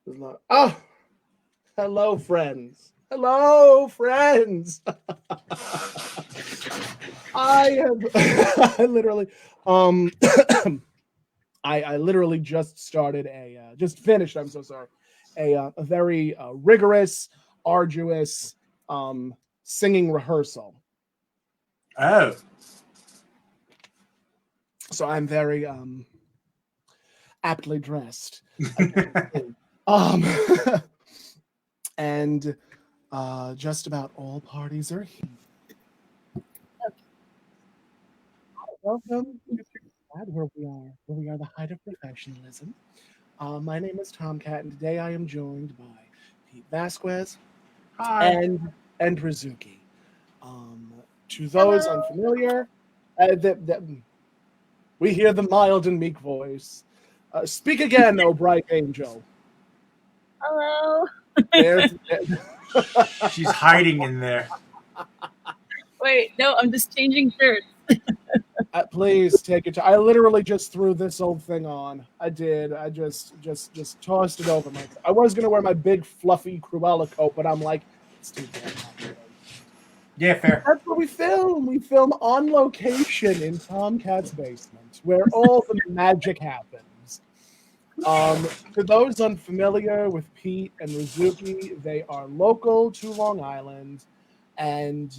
It's not. Oh, hello, friends. Hello, friends. I have I literally um I literally just started just finished. I'm so sorry. A very rigorous, arduous singing rehearsal. Oh, So I'm very aptly dressed. As you can see. Um, and just about all parties are here. Welcome to Catt, where we are the height of professionalism. My name is Tom Catt, and today I am joined by Pete Vasquez hi. and Rizuki. Um, to those Hello. unfamiliar, we hear the mild and meek voice. Speak again, O bright angel. Hello. There's She's hiding in there. Wait, no, I'm just changing shirts. please take it. I literally just threw this old thing on. I did. I just tossed it over my. I was gonna wear my big fluffy Cruella coat, but I'm like, it's too bad. Yeah, fair. That's what we film. We film on location in Tom Catt's basement, where all the magic happens. For those unfamiliar with Pete and Rizuki, they are local to Long Island, and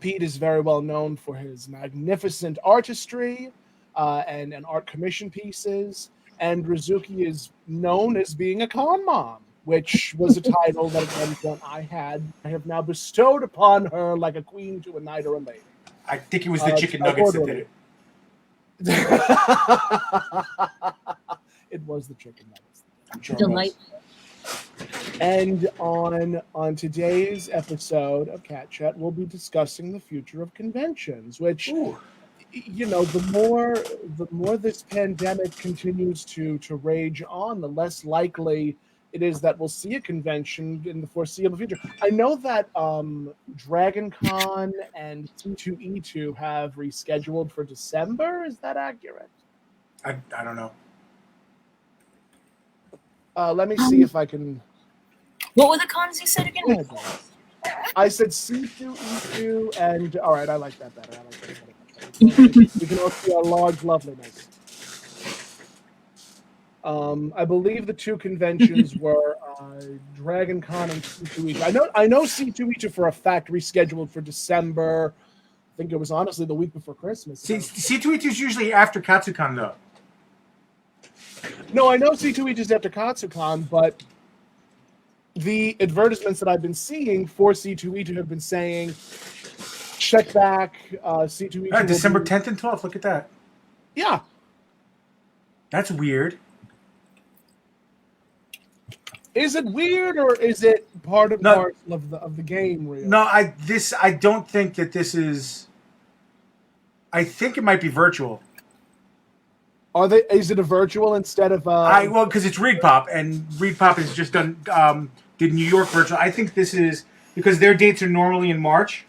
Pete is very well known for his magnificent artistry and art commission pieces, and Rizuki is known as being a con mom, which was a title that at one point I have now bestowed upon her like a queen to a knight or a lady. I think it was the chicken nuggets that did it. It was the chicken nuggets. I'm sure it Delight. was. And on today's episode of Catt Chatt, we'll be discussing the future of conventions, which Ooh. the more this pandemic continues to rage on, the less likely it is that we'll see a convention in the foreseeable future. I know that Dragon Con and C2E2 have rescheduled for December. Is that accurate? I don't know. Let me see if I can. What were the cons you said again? Yeah, I said C2E2, and all right, I like that better. We can all see our large loveliness. I believe the two conventions were Dragon Con and C2E2. I know C2E2 for a fact rescheduled for December. I think it was honestly the week before Christmas. C2E2 is usually after Katsucon, though. No, I know C2E2 is after Katsucon, but the advertisements that I've been seeing for C2E2 have been saying, check back, C2E2. December 10th and 12th. Look at that. Yeah. That's weird. Is it weird or is it part of parcel of the game? Really? No, I don't think that this is. I think it might be virtual. Are they? Is it a virtual instead of? Well, because it's ReadPop, and ReadPop has just done did New York virtual. I think this is because their dates are normally in March,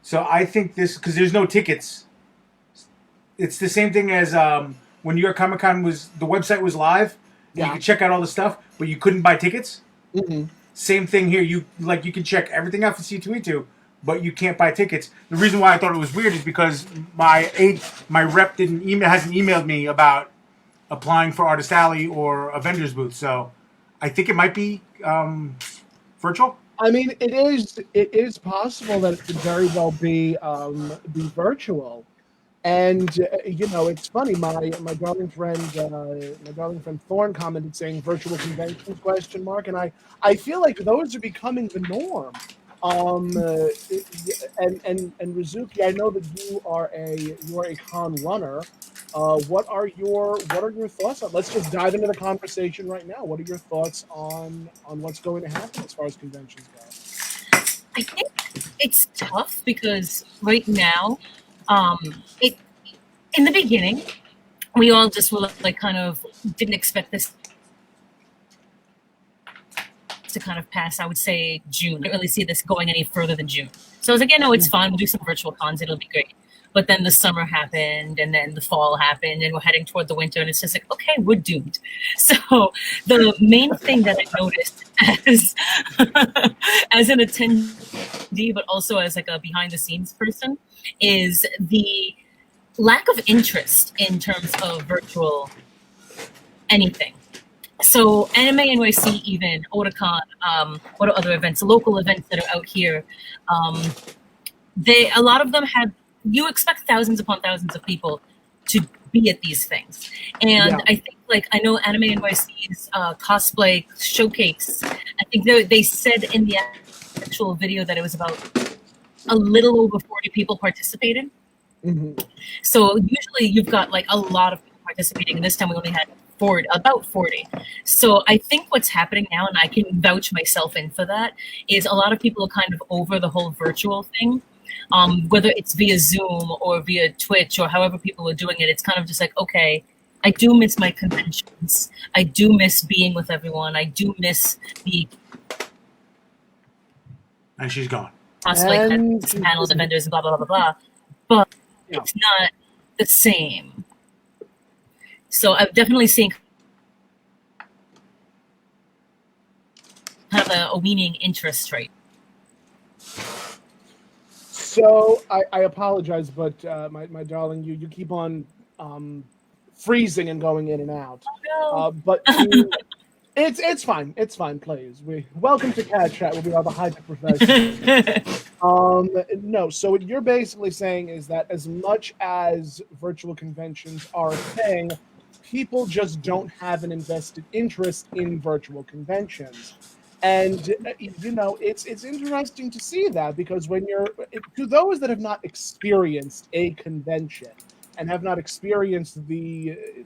so I think this because there's no tickets. It's the same thing as when New York Comic Con was the website was live. Yeah. You could check out all the stuff, but you couldn't buy tickets. Mm-hmm. Same thing here. You can check everything out for C2E2, but you can't buy tickets. The reason why I thought it was weird is because my rep hasn't emailed me about applying for Artist Alley or a vendor's booth. So I think it might be virtual. I mean, it is possible that it could very well be virtual. And it's funny. My darling friend Thorne commented saying "virtual conventions?" ? And I feel like those are becoming the norm. And Rizuki, I know that you are a con runner. What are your thoughts on? Let's just dive into the conversation right now. What are your thoughts on what's going to happen as far as conventions go? I think it's tough because right now, in the beginning, we all just were like kind of didn't expect this to kind of pass. I would say June. I didn't really see this going any further than June. So I was like, no, it's fine. We'll do some virtual cons. It'll be great. But then the summer happened, and then the fall happened, and we're heading toward the winter, and it's just like, okay, we're doomed. So the main thing that I noticed as as an attendee, but also as like a behind the scenes person, is the lack of interest in terms of virtual anything. So Anime NYC, even Otakon, what are other events, local events that are out here, a lot of them had, you expect thousands upon thousands of people to be at these things. And I think, like, I know Anime NYC's cosplay showcase, I think they said in the actual video that it was about a little over 40 people participated. So usually you've got like a lot of people participating, and this time we only had about 40. So I think what's happening now, and I can vouch myself in for that, is a lot of people are kind of over the whole virtual thing. Whether it's via Zoom or via Twitch or however people are doing it, it's kind of just like, okay, I do miss my conventions. I do miss being with everyone. I do miss the... And she's gone. Cosplay panels and vendors and blah, blah, blah, blah, blah. But it's not the same. So I've definitely seen kind of a waning interest rate. So I apologize, but my darling, you keep on freezing and going in and out. Oh, no. But it's fine. It's fine. Please, welcome to Catt Chatt, where we are the high-tech professionals. No, so what you're basically saying is that as much as virtual conventions are a thing, people just don't have an invested interest in virtual conventions. And, you know, it's interesting to see that, because when to those that have not experienced a convention and have not experienced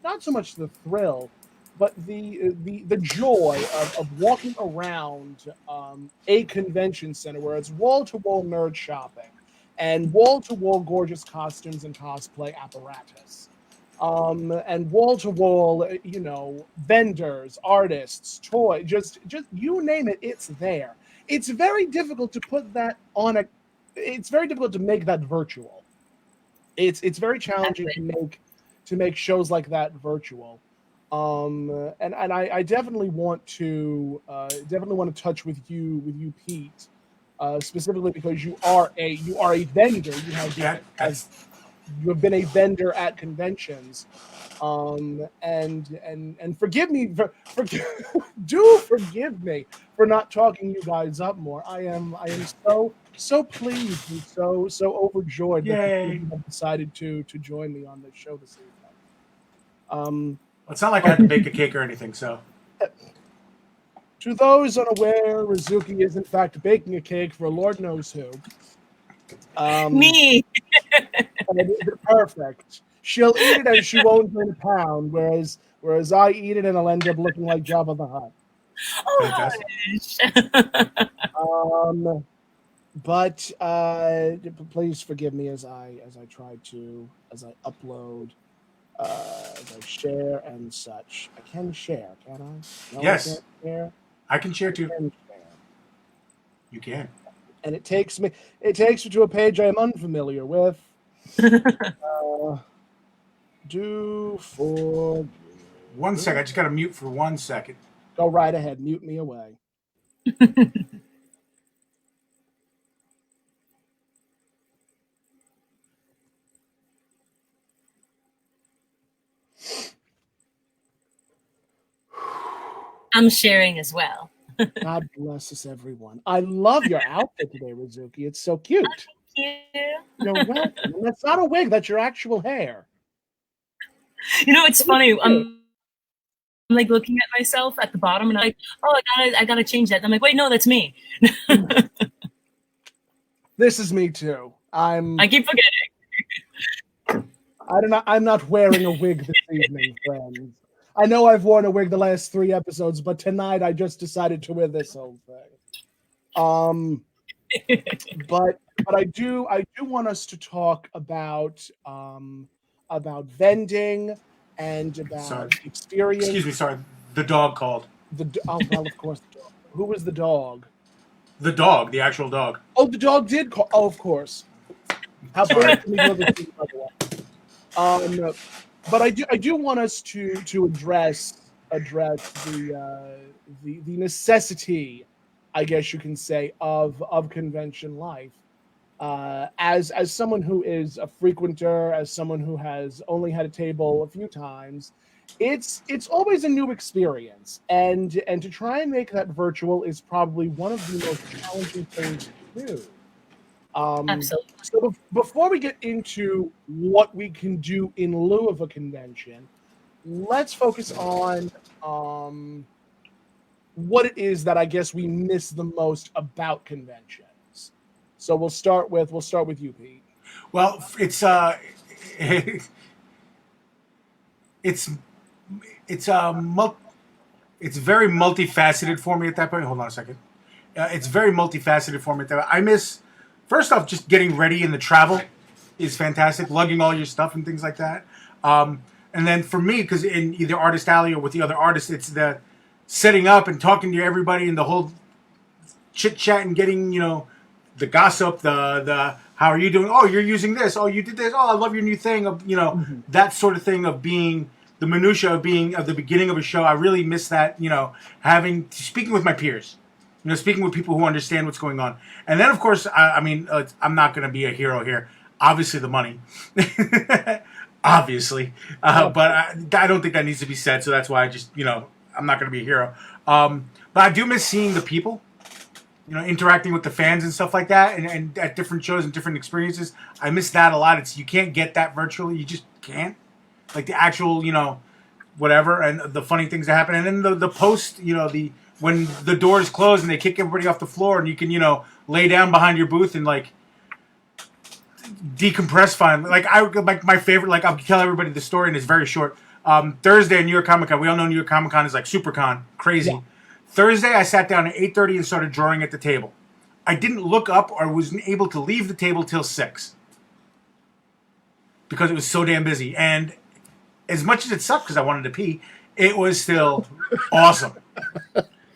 not so much the thrill, but the joy of walking around a convention center where it's wall-to-wall nerd shopping and wall-to-wall gorgeous costumes and cosplay apparatus, and wall-to-wall, you know, vendors, artists, toys, just you name it, it's there. It's very difficult to put that on it's very difficult to make that virtual. It's very challenging to make shows like that virtual. And I definitely want to touch with you, Pete, specifically because you are a vendor. You have been a vendor at conventions, and forgive me do forgive me for not talking you guys up more. I am so pleased and so overjoyed that you have decided to join me on this show this evening. It's not like I had to bake a cake or anything, so. To those unaware, Rizuki is in fact baking a cake for Lord knows who. Me. Perfect. She'll eat it and she won't gain a pound, whereas I eat it and I'll end up looking like Jabba the Hutt. Oh, but please forgive me as I upload, as I share and such. I can share, can I? No, yes. I can't share. I can share too. I can share. You can. And it takes me to a page I am unfamiliar with. Do for 1 second. I just got to mute for 1 second. Go right ahead. Mute me away. I'm sharing as well. God bless us, everyone. I love your outfit today, Rizuki. It's so cute. Thank you. You're welcome. And that's not a wig. That's your actual hair. You know, it's funny. I'm like looking at myself at the bottom, and I'm like, oh, I gotta change that. And I'm like, wait, no, that's me. This is me too. I keep forgetting. I'm not wearing a wig this evening, friends. I know I've worn a wig the last 3 episodes, but tonight I just decided to wear this whole thing. But I do want us to talk about vending and about experience. Excuse me, sorry. The dog called. Oh, well, of course the dog. Who was the dog? The dog, the actual dog. Oh, the dog did call. Oh, of course. How bad can we go this week, by the way? But I do want us to address the necessity, I guess you can say, of convention life. As someone who is a frequenter, as someone who has only had a table a few times, it's always a new experience, and to try and make that virtual is probably one of the most challenging things to do. Absolutely. So before we get into what we can do in lieu of a convention, let's focus on what it is that I guess we miss the most about conventions. So we'll start with you, Pete. Well, it's it's it's very multifaceted for me at that point. Hold on a second. It's very multifaceted for me at that point. I miss, first off, just getting ready in the travel is fantastic. Lugging all your stuff and things like that. And then for me, because in either Artist Alley or with the other artists, it's the setting up and talking to everybody and the whole chit chat and getting, the gossip, the how are you doing? Oh, you're using this. Oh, you did this. Oh, I love your new thing. That sort of thing of being the minutia of being at the beginning of a show. I really miss that. Speaking with my peers. Speaking with people who understand what's going on. And then, of course, I'm not going to be a hero here. Obviously, the money. Obviously. But I don't think that needs to be said. So that's why I just, I'm not going to be a hero. But I do miss seeing the people, interacting with the fans and stuff like that. And at different shows and different experiences. I miss that a lot. You can't get that virtually. You just can't. Like the actual, whatever. And the funny things that happen. And then the post, when the doors close and they kick everybody off the floor and you can, lay down behind your booth and like decompress finally. Like my favorite, like I'll tell everybody the story and it's very short. Thursday at New York Comic Con, we all know New York Comic Con is like super con, crazy. Yeah. Thursday I sat down at 8:30 and started drawing at the table. I didn't look up or wasn't able to leave the table till 6 because it was so damn busy. And as much as it sucked because I wanted to pee, it was still awesome.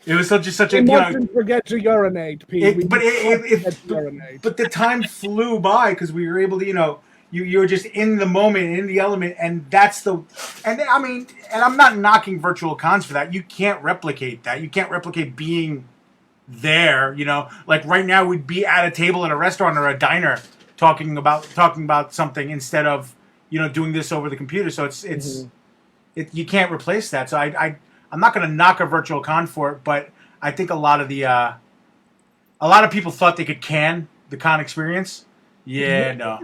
It was just such a forget to urinate, Pete. But the time flew by because we were able to, you're just in the moment, in the element, and and I'm not knocking virtual cons for that. You can't replicate that. You can't replicate being there. Like right now we'd be at a table at a restaurant or a diner talking about something instead of doing this over the computer. So you can't replace that. So I'm not going to knock a virtual con for it, but I think a lot of people thought they could can the con experience. Yeah, no.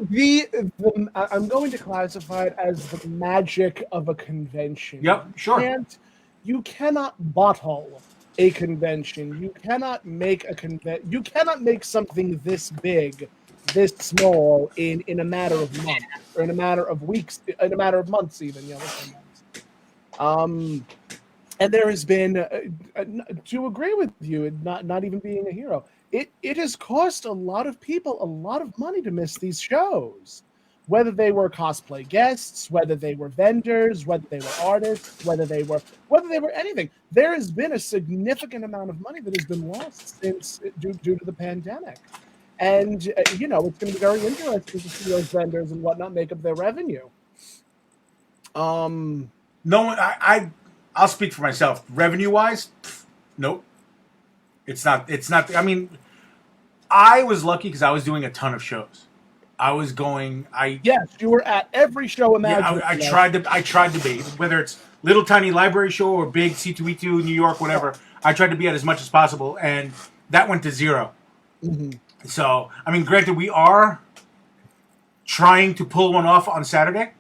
I'm going to classify it as the magic of a convention. Yep, sure. You cannot bottle a convention. You cannot make You cannot make something this big, this small in a matter of months, or in a matter of weeks, in a matter of months, even. And there has been, to agree with you, not even being a hero, it has cost a lot of people a lot of money to miss these shows, whether they were cosplay guests, whether they were vendors, whether they were artists, whether they were anything. There has been a significant amount of money that has been lost since due to the pandemic, and it's going to be very interesting to see those vendors and whatnot make up their revenue. No, I'll speak for myself. Revenue-wise, nope. It's not. I was lucky because I was doing a ton of shows. Yes, you were at every show imaginable. Yeah, I tried to be, whether it's little tiny library show or big C2E2 New York, whatever. I tried to be at as much as possible, and that went to 0. Mm-hmm. So, granted, we are trying to pull one off on Saturday.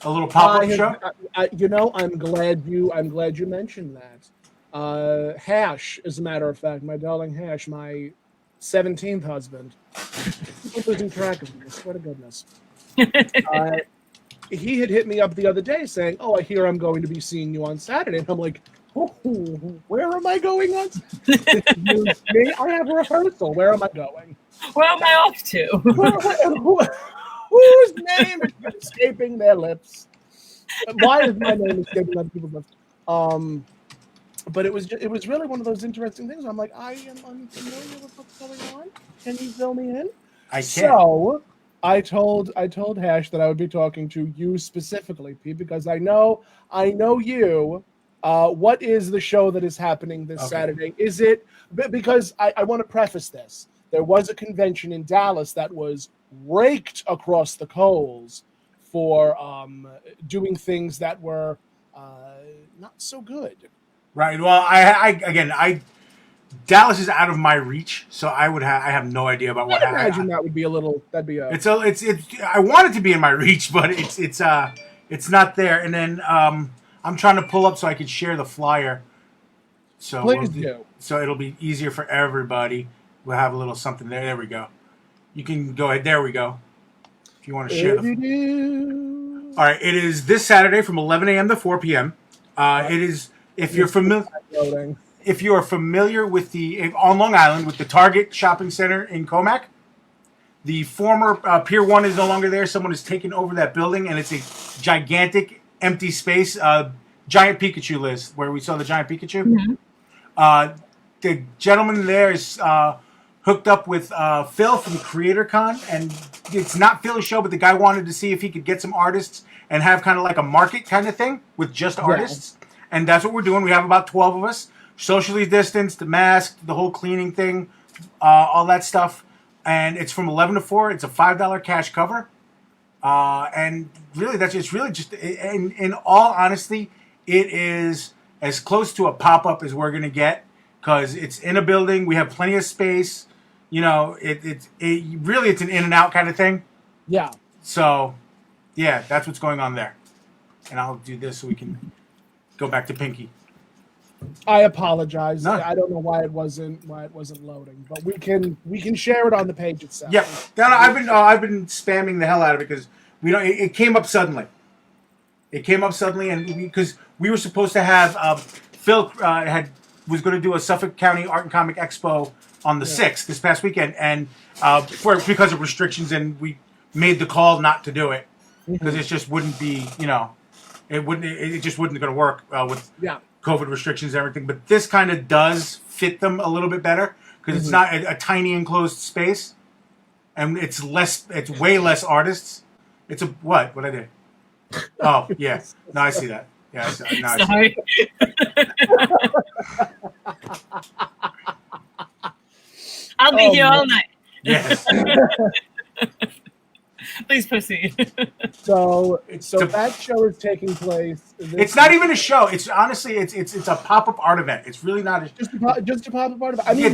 A little pop-up show. I'm glad you mentioned that. Hash, as a matter of fact, my darling Hash, my 17th husband. I'm losing track of him. I swear to goodness. He had hit me up the other day saying, "Oh, I hear I'm going to be seeing you on Saturday." And I'm like, "Oh, where am I going on? Me? I have a rehearsal. Where am I going? Where am I off to?" Whose name is escaping their lips? Why is my name escaping other people's lips? But it was really one of those interesting things. I am unfamiliar with what's going on. Can you fill me in? I can. So, I told Hash that I would be talking to you specifically, Pete, because I know you. What is the show that is happening this Saturday? Is it because I want to preface this? There was a convention in Dallas that was raked across the coals for doing things that were not so good. Right. Well, I Dallas is out of my reach, so I have no idea about what I imagine that would be a little. That'd be a. it's. I want it to be in my reach, but it's not there. And then I'm trying to pull up so I can share the flyer. So Please do. So it'll be easier for everybody. We'll have a little something there. There we go. You can go ahead. There we go. If you want to share the. All right. It is this Saturday from 11 a.m. to 4 p.m. It is if you're familiar. If you are familiar with on Long Island with the Target shopping center in Comac, the former Pier 1 is no longer there. Someone has taken over that building, and it's a gigantic empty space. Giant Pikachu list where we saw the giant Pikachu. Mm-hmm. The gentleman there is hooked up with Phil from CreatorCon, and it's not Phil's show, but the guy wanted to see if he could get some artists and have kind of like a market kind of thing with just artists. And that's what we're doing. We have about 12 of us. Socially distanced, masked, the whole cleaning thing, all that stuff. And it's from 11 to 4. It's a $5 cash cover. And really, it's really just, in all honesty, it is as close to a pop-up as we're going to get because it's in a building. We have plenty of space. You know, it's an in and out kind of thing. Yeah. So, yeah, that's what's going on there. And I'll do this so we can go back to Pinky. I apologize. No. I don't know why it wasn't loading, but we can share it on the page itself. Yeah, I've been spamming the hell out of it because it came up suddenly. It came up suddenly, and because we were supposed to have Phil was going to do a Suffolk County Art and Comic Expo on the 6th this past weekend, and because of restrictions, and we made the call not to do it because it just wouldn't be it just wasn't going to work with COVID restrictions and everything, but this kind of does fit them a little bit better because it's not a tiny enclosed space, and it's way less artists. It's what I did. Oh yeah, no, I see that. Yeah, sorry. I'll be here all night. Yes. Please proceed. So that show is taking place. It's not even a show. It's honestly, it's a pop-up art event. It's really not just a pop-up art event. I mean,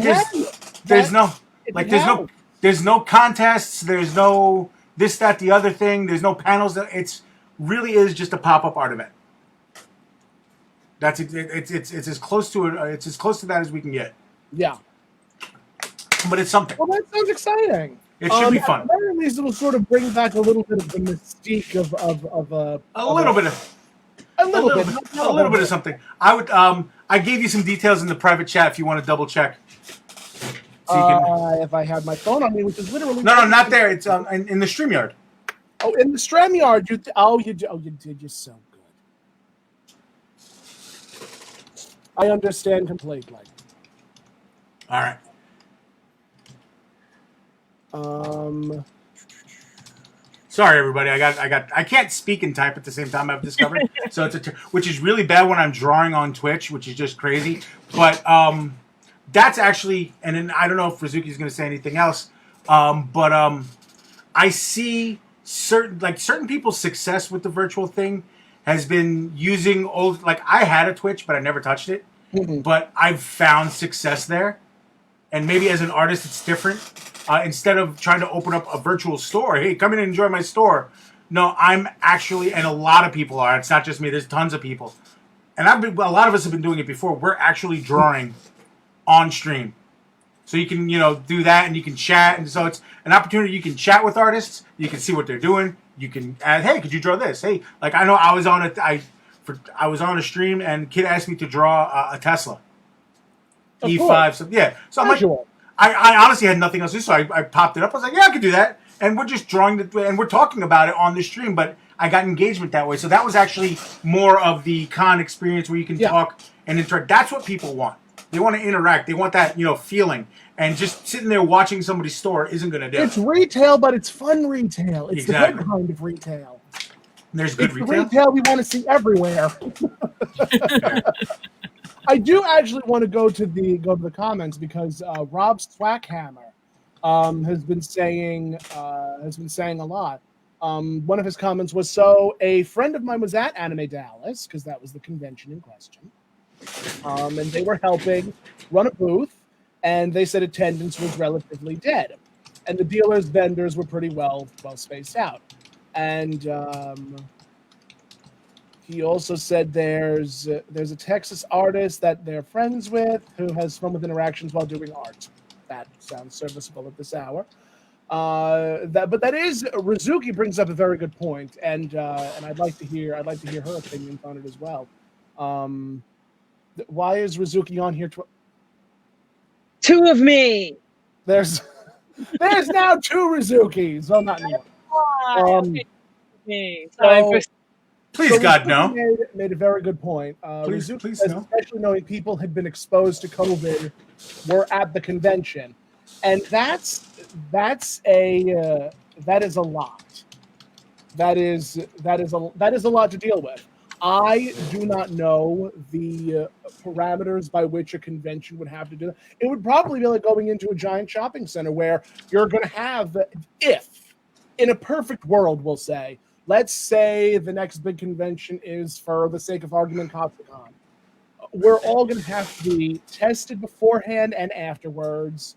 there's no contests. There's no this, that, the other thing. There's no panels. It's really is just a pop-up art event. It's as close to that as we can get. Yeah. But it's something. Well, that sounds exciting. It should be fun. At least it will sort of bring back a little bit of the mystique of a little bit of something. I would I gave you some details in the private chat if you want to double check. So if I had my phone on me, which is literally no, not there. It's in the StreamYard. Oh, in the StreamYard, you did. You're so good. I understand completely. All right. Sorry, everybody. I can't speak and type at the same time. I've discovered, so which is really bad when I'm drawing on Twitch, which is just crazy. But that's actually, and then I don't know if Rizuki's going to say anything else. But I see certain people's success with the virtual thing has been using old. Like I had a Twitch, but I never touched it. But I've found success there, and maybe as an artist, it's different. Instead of trying to open up a virtual store, hey, come in and enjoy my store. No, I'm actually, and a lot of people are. It's not just me. There's tons of people, and a lot of us have been doing it before. We're actually drawing on stream, so you can do that, and you can chat, and so it's an opportunity. You can chat with artists. You can see what they're doing. You can add, hey, could you draw this? Hey, like I know I was on a stream, and kid asked me to draw a Tesla E5. So yeah, so I'm like. I honestly had nothing else to do, so I popped it up. I was like, yeah, I could do that. And we're just drawing and we're talking about it on the stream, but I got engagement that way. So that was actually more of the con experience where you can talk and interact. That's what people want. They want to interact. They want that, feeling. And just sitting there watching somebody's store isn't going to do It's it. retail, but it's fun retail. It's Exactly. the good kind of retail. There's good It's retail. the retail we want to see everywhere. I do actually want to go to the comments because Rob Swackhammer has been saying a lot. One of his comments was, so a friend of mine was at Anime Dallas, because that was the convention in question, and they were helping run a booth, and they said attendance was relatively dead, and the dealers, vendors were pretty well spaced out, and he also said there's a Texas artist that they're friends with who has fun with interactions while doing art. That sounds serviceable at this hour. But that is, Rizuki brings up a very good point, and I'd like to hear her opinions on it as well. Why is Rizuki on here? Two of me. There's now two Rizukis. Well, not anymore. Please, God, no. Made a very good point. Please, Rizuki please, no. especially knowing people had been exposed to COVID, were at the convention, and that is a lot. That is a lot to deal with. I do not know the parameters by which a convention would have to do that. It would probably be like going into a giant shopping center where you're going to have, if in a perfect world, we'll say, let's say the next big convention is, for the sake of argument, Katsucon. We're all going to have to be tested beforehand and afterwards.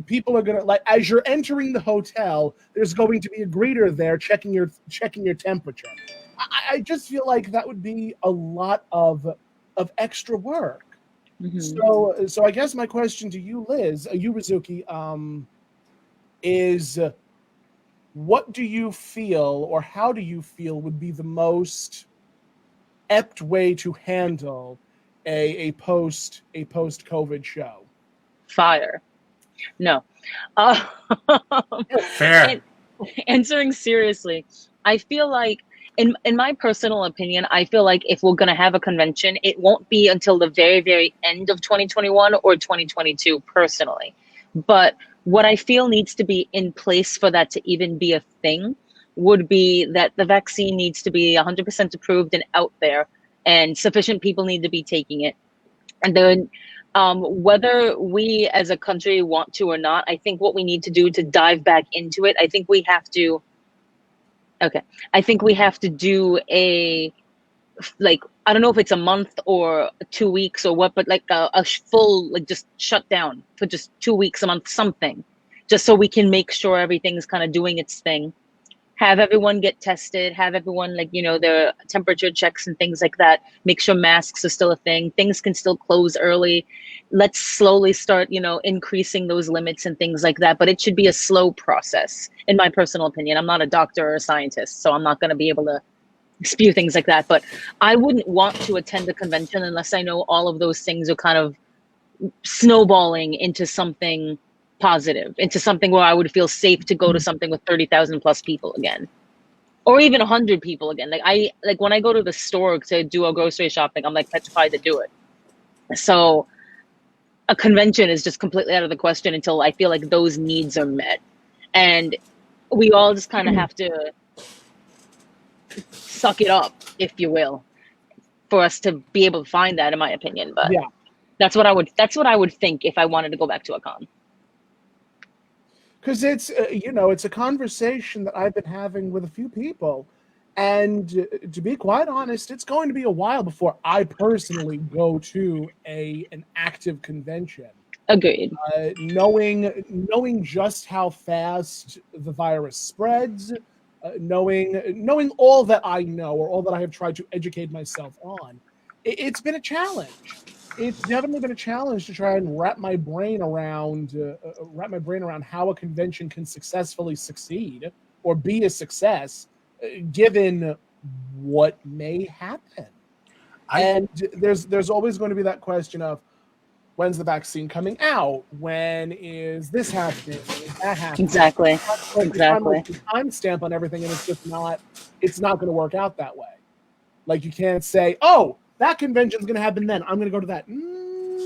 People are going to, like, as you're entering the hotel, there's going to be a greeter there checking your temperature. I just feel like that would be a lot of extra work. Mm-hmm. So I guess my question to you, Liz, you Rizuki, is what do you feel, or how do you feel would be the most apt way to handle a post COVID show? Fire. No. Fair. Answering seriously, I feel like, in my personal opinion, I feel like if we're going to have a convention, it won't be until the very, very end of 2021 or 2022, personally. But what I feel needs to be in place for that to even be a thing would be that the vaccine needs to be 100% approved and out there, and sufficient people need to be taking it. And then whether we as a country want to or not, I think what we need to do to dive back into it, I think we have to do I don't know if it's a month or 2 weeks or what, but like a full, like, just shut down for just 2 weeks, a month, something, just so we can make sure everything's kind of doing its thing. Have everyone get tested, have everyone, their temperature checks and things like that. Make sure masks are still a thing. Things can still close early. Let's slowly start, increasing those limits and things like that. But it should be a slow process, in my personal opinion. I'm not a doctor or a scientist, so I'm not going to be able to spew things like that. But I wouldn't want to attend a convention unless I know all of those things are kind of snowballing into something positive, into something where I would feel safe to go to something with 30,000 plus people again, or even 100 people again. Like when I go to the store to do a grocery shopping, I'm like petrified to do it. So a convention is just completely out of the question until I feel like those needs are met, and we all just kind of have to suck it up, if you will, for us to be able to find that, in my opinion. But yeah, that's what I would think if I wanted to go back to a con. Because it's it's a conversation that I've been having with a few people, and to be quite honest, it's going to be a while before I personally go to an active convention. Agreed. Knowing just how fast the virus spreads, knowing all that I know, or all that I have tried to educate myself on, it's been a challenge. It's definitely been a challenge to try and wrap my brain around how a convention can successfully succeed or be a success, given what may happen. And there's always going to be that question of, when's the vaccine coming out? When is this happening? Is that happening? Exactly. Timestamp on everything, and it's not going to work out that way. Like, you can't say, oh, that convention's going to happen then, I'm going to go to that.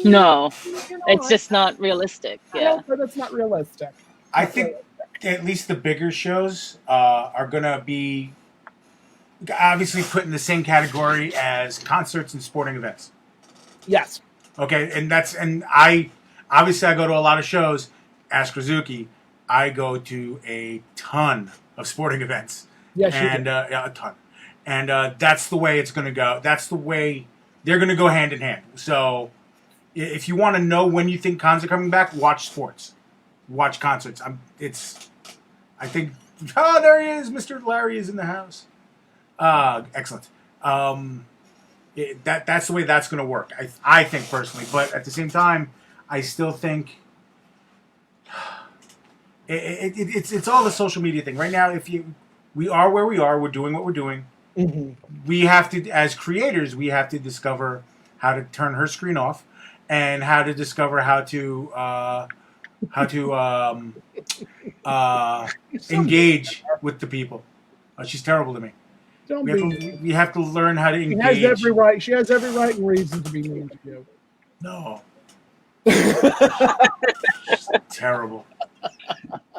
No, You know, it's just not realistic. Yeah. that's not realistic. I think at least the bigger shows are gonna be obviously put in the same category as concerts and sporting events. Yes. Okay, and I obviously I go to a lot of shows. Ask Rizuki. I go to a ton of sporting events. Yes, you and do. Yeah, a ton. And that's the way it's going to go. That's the way they're going to go hand in hand. So if you want to know when you think cons are coming back, watch sports, watch concerts. I think. Oh, there he is. Mr. Larry is in the house. Excellent. That's the way that's going to work. I think personally, but at the same time, I still think it's all the social media thing right now. We are where we are, we're doing what we're doing. Mm-hmm. We have to, as creators, we have to discover how to turn her screen off, and how to discover how to engage with the people. She's terrible to me. We have to learn how to engage. She has every right and reason to be mean to you. No. Terrible.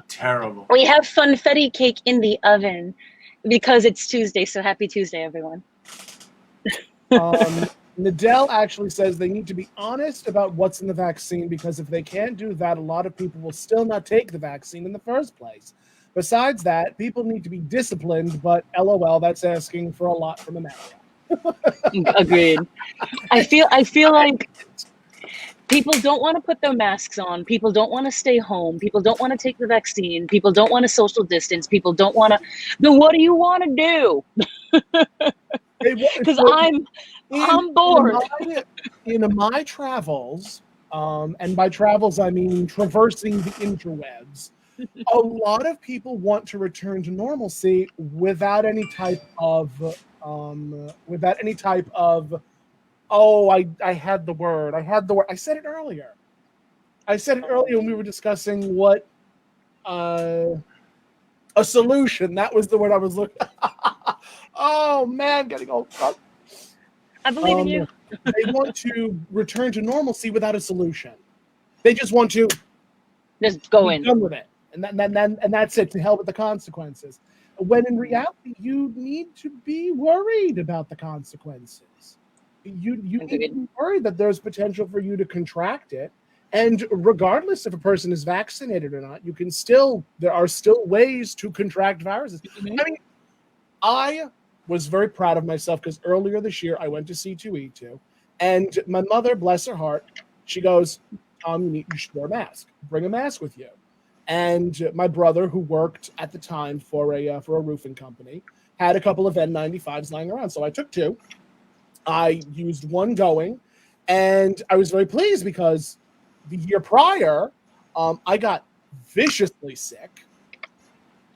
Terrible. We have funfetti cake in the oven because it's Tuesday. So happy Tuesday, everyone. Nadell actually says they need to be honest about what's in the vaccine, because if they can't do that, a lot of people will still not take the vaccine in the first place. Besides that, people need to be disciplined, but LOL, that's asking for a lot from America. Agreed. I feel like people don't want to put their masks on. People don't want to stay home. People don't want to take the vaccine. People don't want to social distance. People don't want to. Then what do you want to do? Because I'm bored. In my travels, and by travels I mean traversing the interwebs, a lot of people want to return to normalcy without any type of oh, I had the word. I said it earlier. When we were discussing what a solution. That was the word I was looking. Oh man, getting old. I believe in you. They want to return to normalcy without a solution. They just want to just go in. Done with it, and that's it. To hell with the consequences. When in reality, you need to be worried about the consequences. You need to be worried that there's potential for you to contract it, and regardless if a person is vaccinated or not, there are still ways to contract viruses. Mm-hmm. I mean, I was very proud of myself because earlier this year I went to C2E2, and my mother, bless her heart, she goes, you should wear a mask. Bring a mask with you. And my brother, who worked at the time for a roofing company, had a couple of N95s lying around, so I took two. I used one going, and I was very pleased because the year prior, I got viciously sick.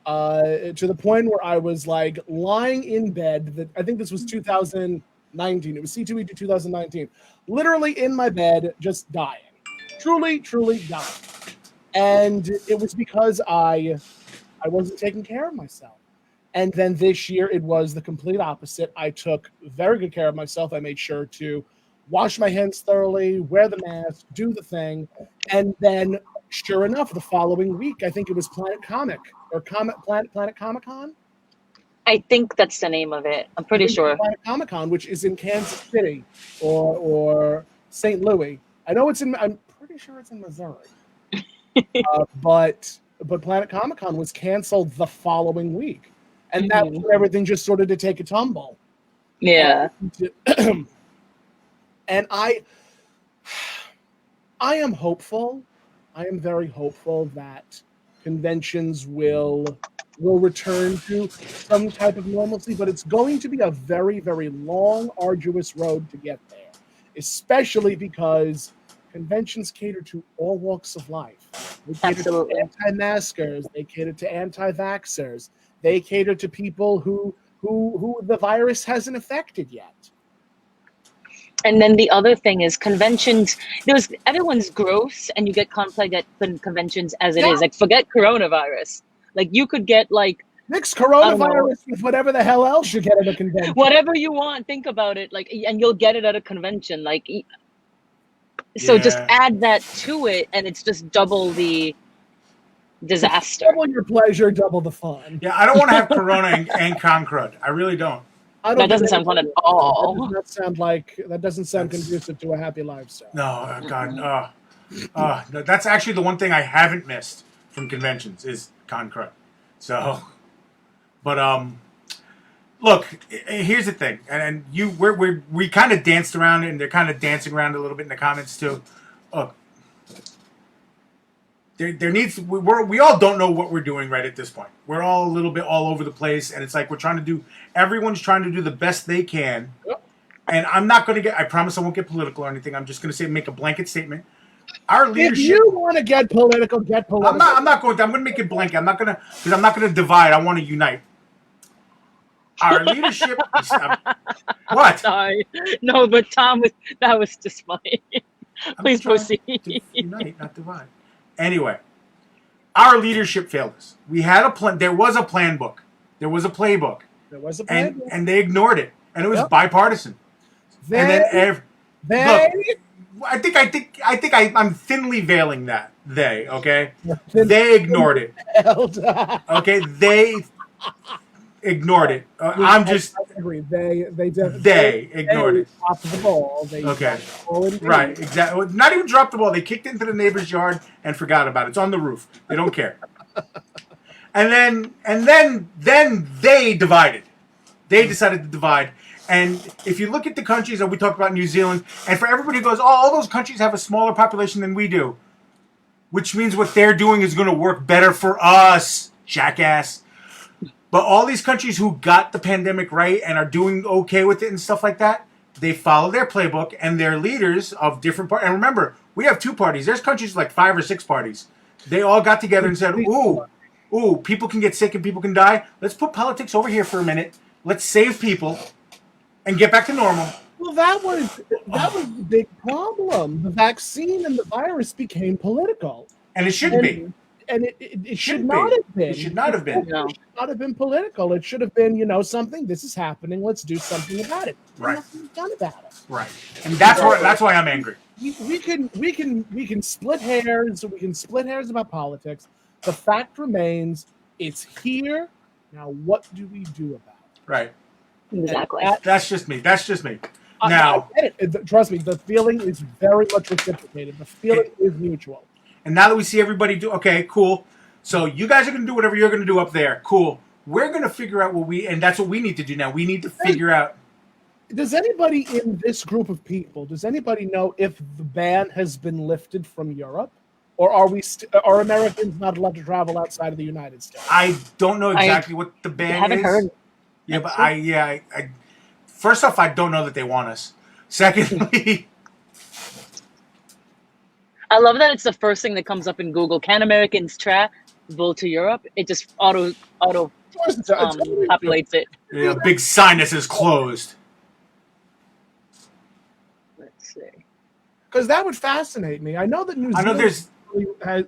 To the point where I was like lying in bed. I think this was 2019. It was C2E2 2019. Literally in my bed, just dying. Truly dying. And it was because I wasn't taking care of myself. And then this year, it was the complete opposite. I took very good care of myself. I made sure to wash my hands thoroughly, wear the mask, do the thing. And then, sure enough, the following week, I think it was Planet Comic Planet Comic-Con. I think that's the name of it. I'm pretty sure. Planet Comic-Con, which is in Kansas City or St. Louis. I'm pretty sure it's in Missouri. But Planet Comic-Con was canceled the following week. And that was when everything just started to take a tumble. Yeah. And I am hopeful. I am very hopeful that conventions will return to some type of normalcy, but it's going to be a very, very long, arduous road to get there, especially because conventions cater to all walks of life. They cater Absolutely. to anti-maskers. They cater to anti-vaxxers. They cater to people who the virus hasn't affected yet. And then the other thing is conventions. Everyone's gross, and you get conflict at conventions as it is. Like, forget coronavirus. Like, you could get like mix coronavirus with whatever the hell else you get at a convention. Whatever you want, think about it. Like, and you'll get it at a convention. Like, So just Yeah. add that to it, and it's just double the disaster. Double your pleasure, double the fun. Yeah, I don't want to have Corona and con crud. I really don't. I don't That doesn't think sound fun at That all. does not sound like that. Doesn't sound That's- conducive to a happy lifestyle. No, God, no, that's actually the one thing I haven't missed from conventions is con crud. So, but look, here's the thing, and we kind of danced around it, and they're kind of dancing around a little bit in the comments too. Look, there needs we all don't know what we're doing right at this point. We're all a little bit all over the place, and it's like everyone's trying to do the best they can. Yep. And I'm not going to I promise I won't get political or anything. I'm just going to make a blanket statement. Our leadership. If you want to get political, get political. I'm not going to. I'm going to make it blanket. I'm not going to, because I'm not going to divide. I want to unite. Our leadership. What? Sorry. No, but Tom, that was just funny. Please proceed. Unite, not divide. Anyway, our leadership failed us. We had a plan. There was a plan book. There was a playbook. There was a plan. And they ignored it. And it was Yep. bipartisan. And then I think I'm thinly veiling that. They, okay? They ignored it. Okay? They ignored it. I agree. They ignored it. Dropped the ball. Okay. Right, exactly. Not even dropped the ball. They kicked it into the neighbor's yard and forgot about it. It's on the roof. They don't care. And then they divided. They decided to divide. And if you look at the countries that we talked about, New Zealand, and for everybody who goes, oh, all those countries have a smaller population than we do, which means what they're doing is going to work better for us, jackass. But all these countries who got the pandemic right and are doing okay with it and stuff like that, they follow their playbook, and their leaders of different parties. And remember, we have 2 parties. There's countries like 5 or 6 parties. They all got together and said, ooh, people can get sick and people can die. Let's put politics over here for a minute. Let's save people and get back to normal. Well, that was the big problem. The vaccine and the virus became political. And it shouldn't be. And it should not have been. It should not have been. No. It should not have been political. It should have been, something. This is happening. Let's do something about it. Right. Nothing's done about it. Right. And that's why I'm angry. We can split hairs. We can split hairs about politics. The fact remains, it's here. Now, what do we do about it? Right. Exactly. That's just me. Now, I get it. Trust me, the feeling is very much reciprocated. The feeling is mutual. and now that we see everybody do, okay, cool. So you guys are going to do whatever you're going to do up there. Cool. We're going to figure out and that's what we need to do now. We need to figure out. Does anybody in this group of people, does anybody know if the ban has been lifted from Europe? Or are Americans not allowed to travel outside of the United States? I don't know exactly what the ban is. I haven't heard. Yeah, but I first off, I don't know that they want us. Secondly, I love that it's the first thing that comes up in Google. Can Americans travel to Europe? It just auto populates it. yeah, big sign that says closed. Let's see. Because that would fascinate me. I know that New Zealand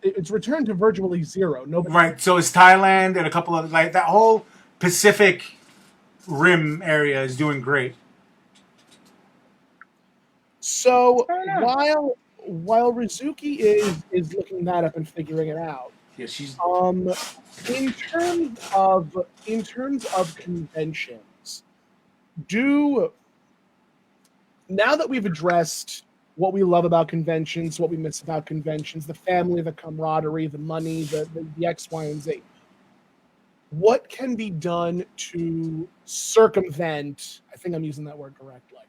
it's returned to virtually zero. Right, so it's Thailand and a couple of that whole Pacific Rim area is doing great. So while Rizuki is looking that up and figuring it out, Yeah, she's in terms of conventions, now that we've addressed what we love about conventions, what we miss about conventions, the family, the camaraderie, the money, the X, Y, and Z, what can be done to circumvent, I think I'm using that word correctly,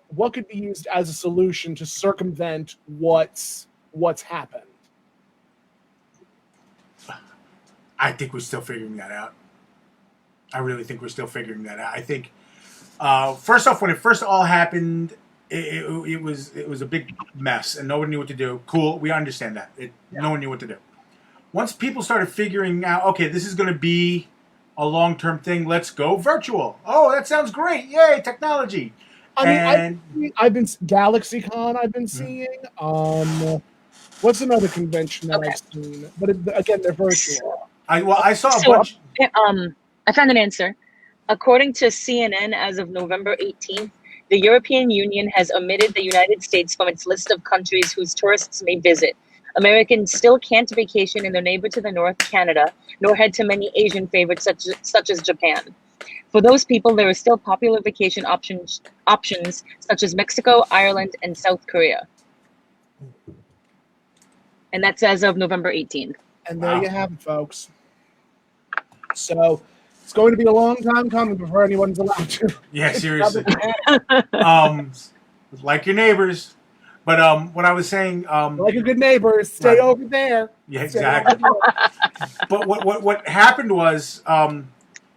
what could be used as a solution to circumvent what's happened? I think we're still figuring that out. I really think we're still figuring that out. I think first off, when it first all happened, it was a big mess and no one knew what to do. Cool, we understand that. No one knew what to do. Once people started figuring out, okay, this is going to be a long-term thing, let's go virtual. Oh, that sounds great. Yay, technology. I've been GalaxyCon. I've been seeing. What's another convention that I've seen? But again, they're virtual. I saw a bunch. I found an answer. According to CNN, as of November 18th, the European Union has omitted the United States from its list of countries whose tourists may visit. Americans still can't vacation in their neighbor to the north, Canada, nor head to many Asian favorites such as Japan. For those people, there are still popular vacation options such as Mexico, Ireland, and South Korea. And that's as of November 18th. And there you have it, folks. So it's going to be a long time coming before anyone's allowed to. Yeah, seriously. Like your neighbors. But what I was saying, like a good neighbor, stay over there. Yeah, exactly. But what happened was, and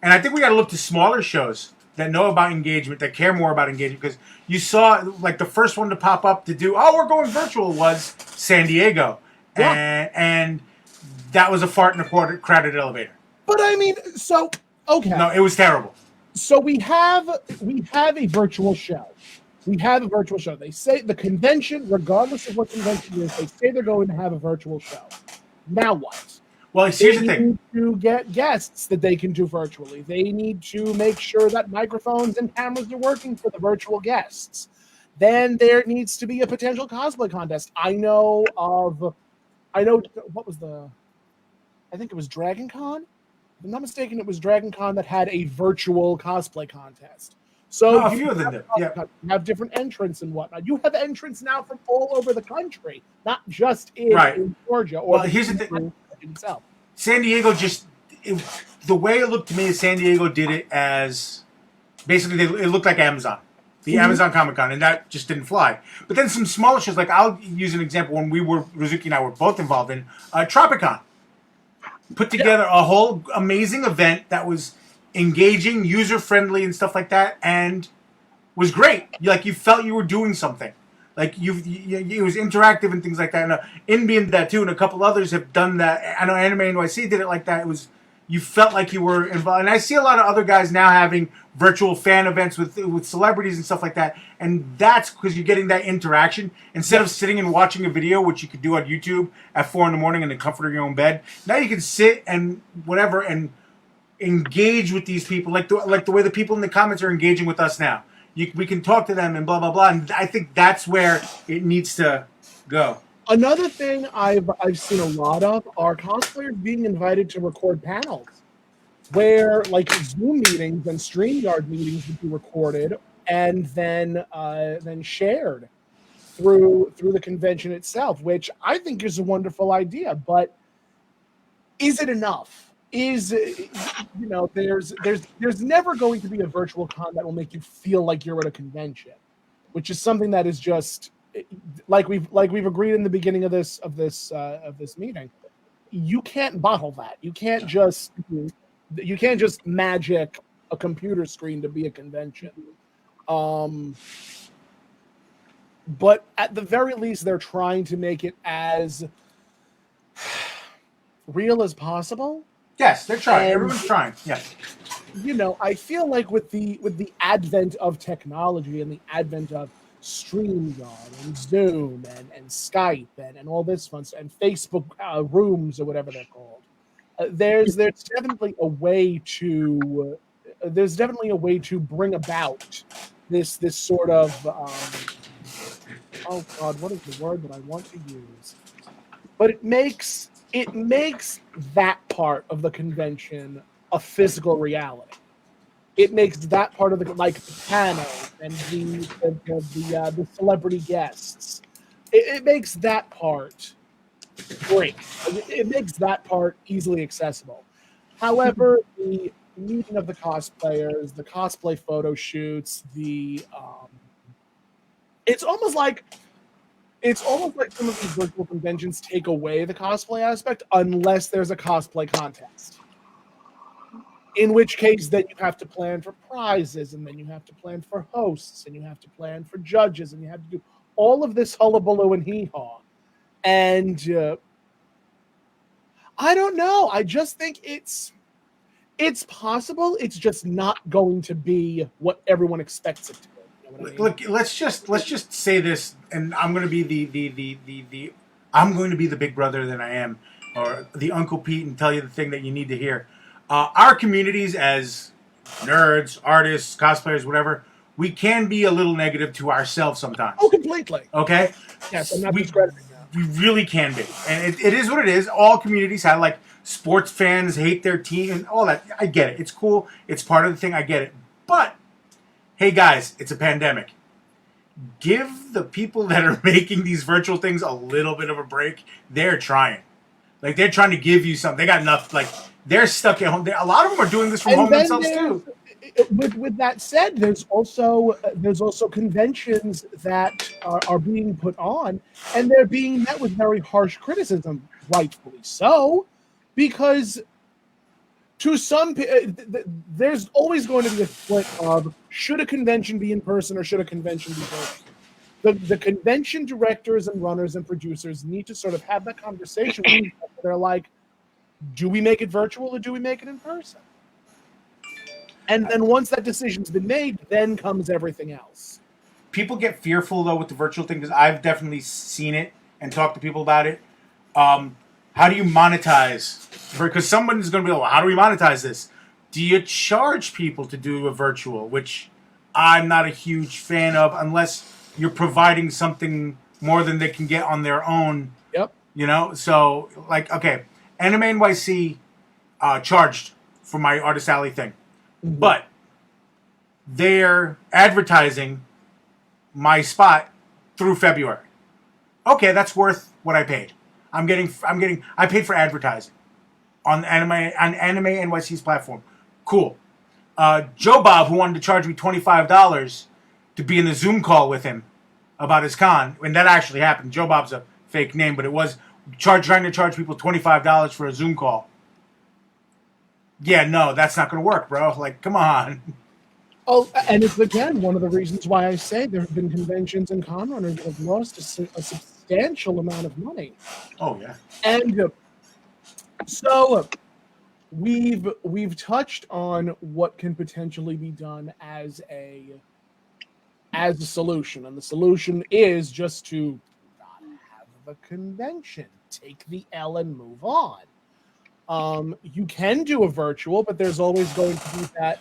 I think we got to look to smaller shows that know about engagement, that care more about engagement, because you saw like the first one to pop up to do, we're going virtual was San Diego, and that was a fart in a crowded elevator. But I mean, so okay, no, it was terrible. So we have a virtual show. We have a virtual show. They say the convention, regardless of what convention it is, they say they're going to have a virtual show. Now what? Well, here's the thing. They need to get guests that they can do virtually. They need to make sure that microphones and cameras are working for the virtual guests. Then there needs to be a potential cosplay contest. I know, what was I think it was Dragon Con? If I'm not mistaken, it was Dragon Con that had a virtual cosplay contest. So a few of them did. Yeah. You have different entrants and whatnot. You have entrants now from all over the country, not just in Georgia. Or here's the thing. Itself. San Diego the way it looked to me is San Diego did it as basically it looked like Amazon. The Amazon Comic Con, and that just didn't fly. But then some smaller shows, like I'll use an example when Rizuki and I were both involved in Tropicon. Put together a whole amazing event that was engaging, user-friendly, and stuff like that, and was great. You felt you were doing something. Like it was interactive and things like that. And InBeam did that too, and a couple others have done that. I know Anime NYC did it like that. You felt like you were involved. And I see a lot of other guys now having virtual fan events with celebrities and stuff like that. And that's because you're getting that interaction. Instead of sitting and watching a video, which you could do on YouTube at 4 a.m. in the comfort of your own bed, now you can sit and whatever and engage with these people like the way the people in the comments are engaging with us now. We can talk to them and blah, blah, blah. And I think that's where it needs to go. Another thing I've seen a lot of are cosplayers being invited to record panels where like Zoom meetings and StreamYard meetings would be recorded and then shared through the convention itself, which I think is a wonderful idea. But is it enough? There's never going to be a virtual con that will make you feel like you're at a convention, which is something that is just like we've agreed in the beginning of this meeting. You can't bottle that. You can't just magic a computer screen to be a convention. But at the very least, they're trying to make it as real as possible. Yes, they're trying. Everyone's trying. Yes. I feel like with the advent of technology and the advent of StreamYard and Zoom and Skype and all this fun stuff and Facebook rooms or whatever they're called, there's definitely a way to bring about this sort of oh God, what is the word that I want to use? But it makes that part of the convention a physical reality. It makes that part of the panel and the celebrity guests. It makes that part great. It makes that part easily accessible. However, the meeting of the cosplayers, the cosplay photo shoots, it's almost like some of these virtual conventions take away the cosplay aspect unless there's a cosplay contest. In which case, then you have to plan for prizes, and then you have to plan for hosts, and you have to plan for judges, and you have to do all of this hullabaloo and hee-haw. And I don't know. I just think it's possible. It's just not going to be what everyone expects it to be. Look, let's just say this, and I'm going to be the I'm going to be the big brother that I am, or the Uncle Pete, and tell you the thing that you need to hear. Our communities as nerds, artists, cosplayers, whatever, we can be a little negative to ourselves sometimes. Oh, completely. Okay? Yes, I'm not we, discrediting that. we really can be. And it is what it is. All communities have, like, sports fans hate their team and all that. I get it. It's cool. It's part of the thing. I get it. But, hey, guys, it's a pandemic. Give the people that are making these virtual things a little bit of a break. They're trying. Like, they're trying to give you something. They got enough. Like, they're stuck at home. A lot of them are doing this from home themselves, too. With that said, there's also conventions that are being put on, and they're being met with very harsh criticism, rightfully so, because to some, there's always going to be a split of should a convention be in person or should a convention be virtual. The convention directors and runners and producers need to sort of have that conversation. They're like, do we make it virtual or do we make it in person? And then once that decision's been made, then comes everything else. People get fearful, though, with the virtual thing, because I've definitely seen it and talked to people about it. How do you monetize? Because someone's going to be like, well, how do we monetize this? Do you charge people to do a virtual? Which I'm not a huge fan of, unless you're providing something more than they can get on their own. Yep. You know? So, like, okay, Anime NYC charged for my Artist Alley thing. Mm-hmm. But they're advertising my spot through February. Okay, that's worth what I paid. I paid for advertising on Anime NYC's platform. Cool. Joe Bob, who wanted to charge me $25 to be in the Zoom call with him about his con, and that actually happened. Joe Bob's a fake name, but it was trying to charge people $25 for a Zoom call. Yeah, no, that's not going to work, bro. Like, come on. Oh, and it's, again, one of the reasons why I say there have been conventions and con runners that have lost a substantial amount of money. Oh, yeah. And so we've touched on what can potentially be done as a solution. And the solution is just to not have the convention. Take the L and move on. You can do a virtual, but there's always going to be that.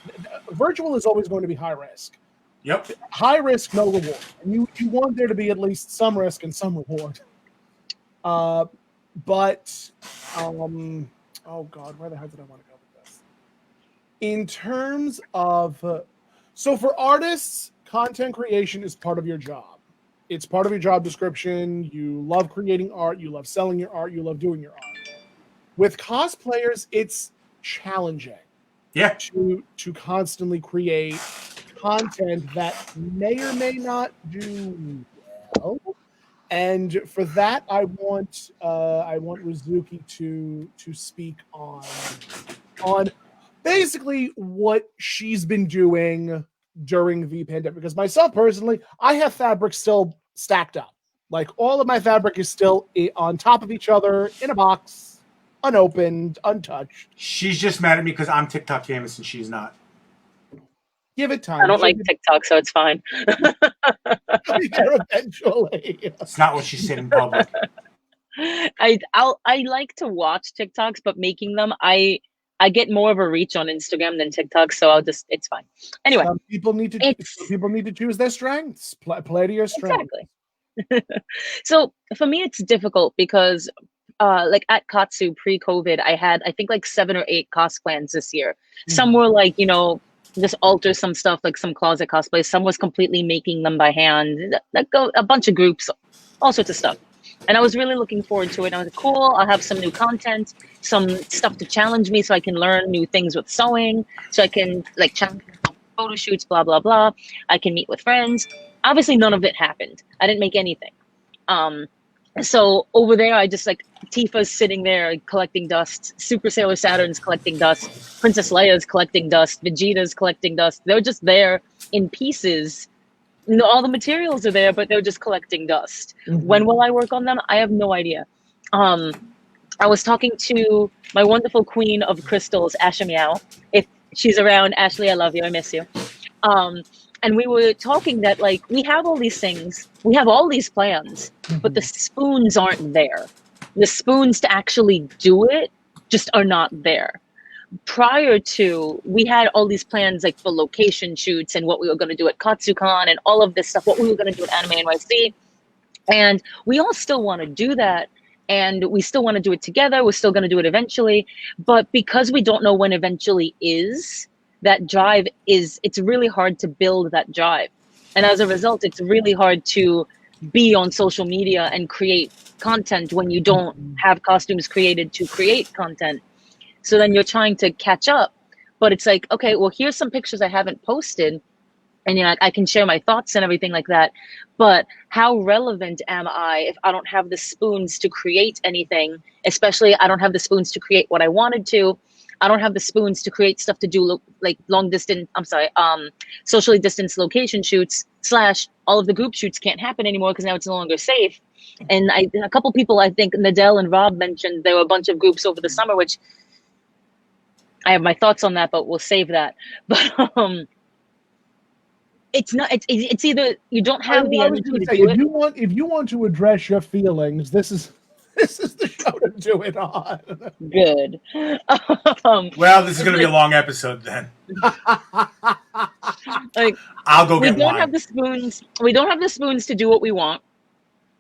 Virtual is always going to be high risk. Yep. High risk, no reward. And you want there to be at least some risk and some reward. Oh God, where the hell did I want to go with this? In terms of, so for artists, content creation is part of your job. It's part of your job description. You love creating art. You love selling your art. You love doing your art. With cosplayers, it's challenging. Yeah. To constantly create content that may or may not do well. And for that, I want Rizuki to speak on basically what she's been doing during the pandemic. Because myself personally, I have fabric still stacked up. Like, all of my fabric is still on top of each other in a box. Unopened, untouched. She's just mad at me because I'm TikTok famous and she's not. Give it time. I don't like TikTok, so it's fine. I'll be there eventually. It's not what she said in public. I like to watch TikToks, but making them, I get more of a reach on Instagram than TikTok, so it's fine. Anyway, some people need to choose their strengths. Play to your strengths. Exactly. So for me, it's difficult because. Like at Katsu pre-COVID, I had, I think, like 7 or 8 cos plans this year. Mm-hmm. Some were like, just alter some stuff, like some closet cosplays. Some was completely making them by hand. A bunch of groups, all sorts of stuff. And I was really looking forward to it. I was like, cool, I'll have some new content, some stuff to challenge me so I can learn new things with sewing, so I can like challenge photo shoots, blah, blah, blah. I can meet with friends. Obviously, none of it happened. I didn't make anything. So over there, I just like Tifa's sitting there collecting dust. Super Sailor Saturn's collecting dust. Princess Leia's collecting dust. Vegeta's collecting dust. They're just there in pieces. All the materials are there, but they're just collecting dust. Mm-hmm. When will I work on them? I have no idea. I was talking to my wonderful queen of crystals, Asha Meow. If she's around, Ashley, I love you. I miss you. And we were talking that, like, we have all these things, we have all these plans, but the spoons aren't there. The spoons to actually do it just are not there. prior to, we had all these plans like for location shoots and what we were going to do at KatsuCon and all of this stuff, what we were going to do at Anime NYC. And we all still want to do that. And we still want to do it together. We're still going to do it eventually. But because we don't know when eventually is, that drive is, it's really hard to build that drive. And as a result, it's really hard to be on social media and create content when you don't have costumes created to create content. So then you're trying to catch up, but it's like, okay, well, here's some pictures I haven't posted, and I can share my thoughts and everything like that. But how relevant am I if I don't have the spoons to create anything? Especially, I don't have the spoons to create what I wanted to. I don't have the spoons to create stuff to do like socially distanced location shoots / all of the group shoots can't happen anymore because now it's no longer safe. And a couple people, I think Nadell and Rob mentioned there were a bunch of groups over the summer, which I have my thoughts on that, but we'll save that. But it's not. It's either you don't have the energy to do it. If you want to address your feelings, this is the show to do it on. Good. Well, this is going to be a long episode then. Like, I'll go get wine. We don't have the spoons. We don't have the spoons to do what we want.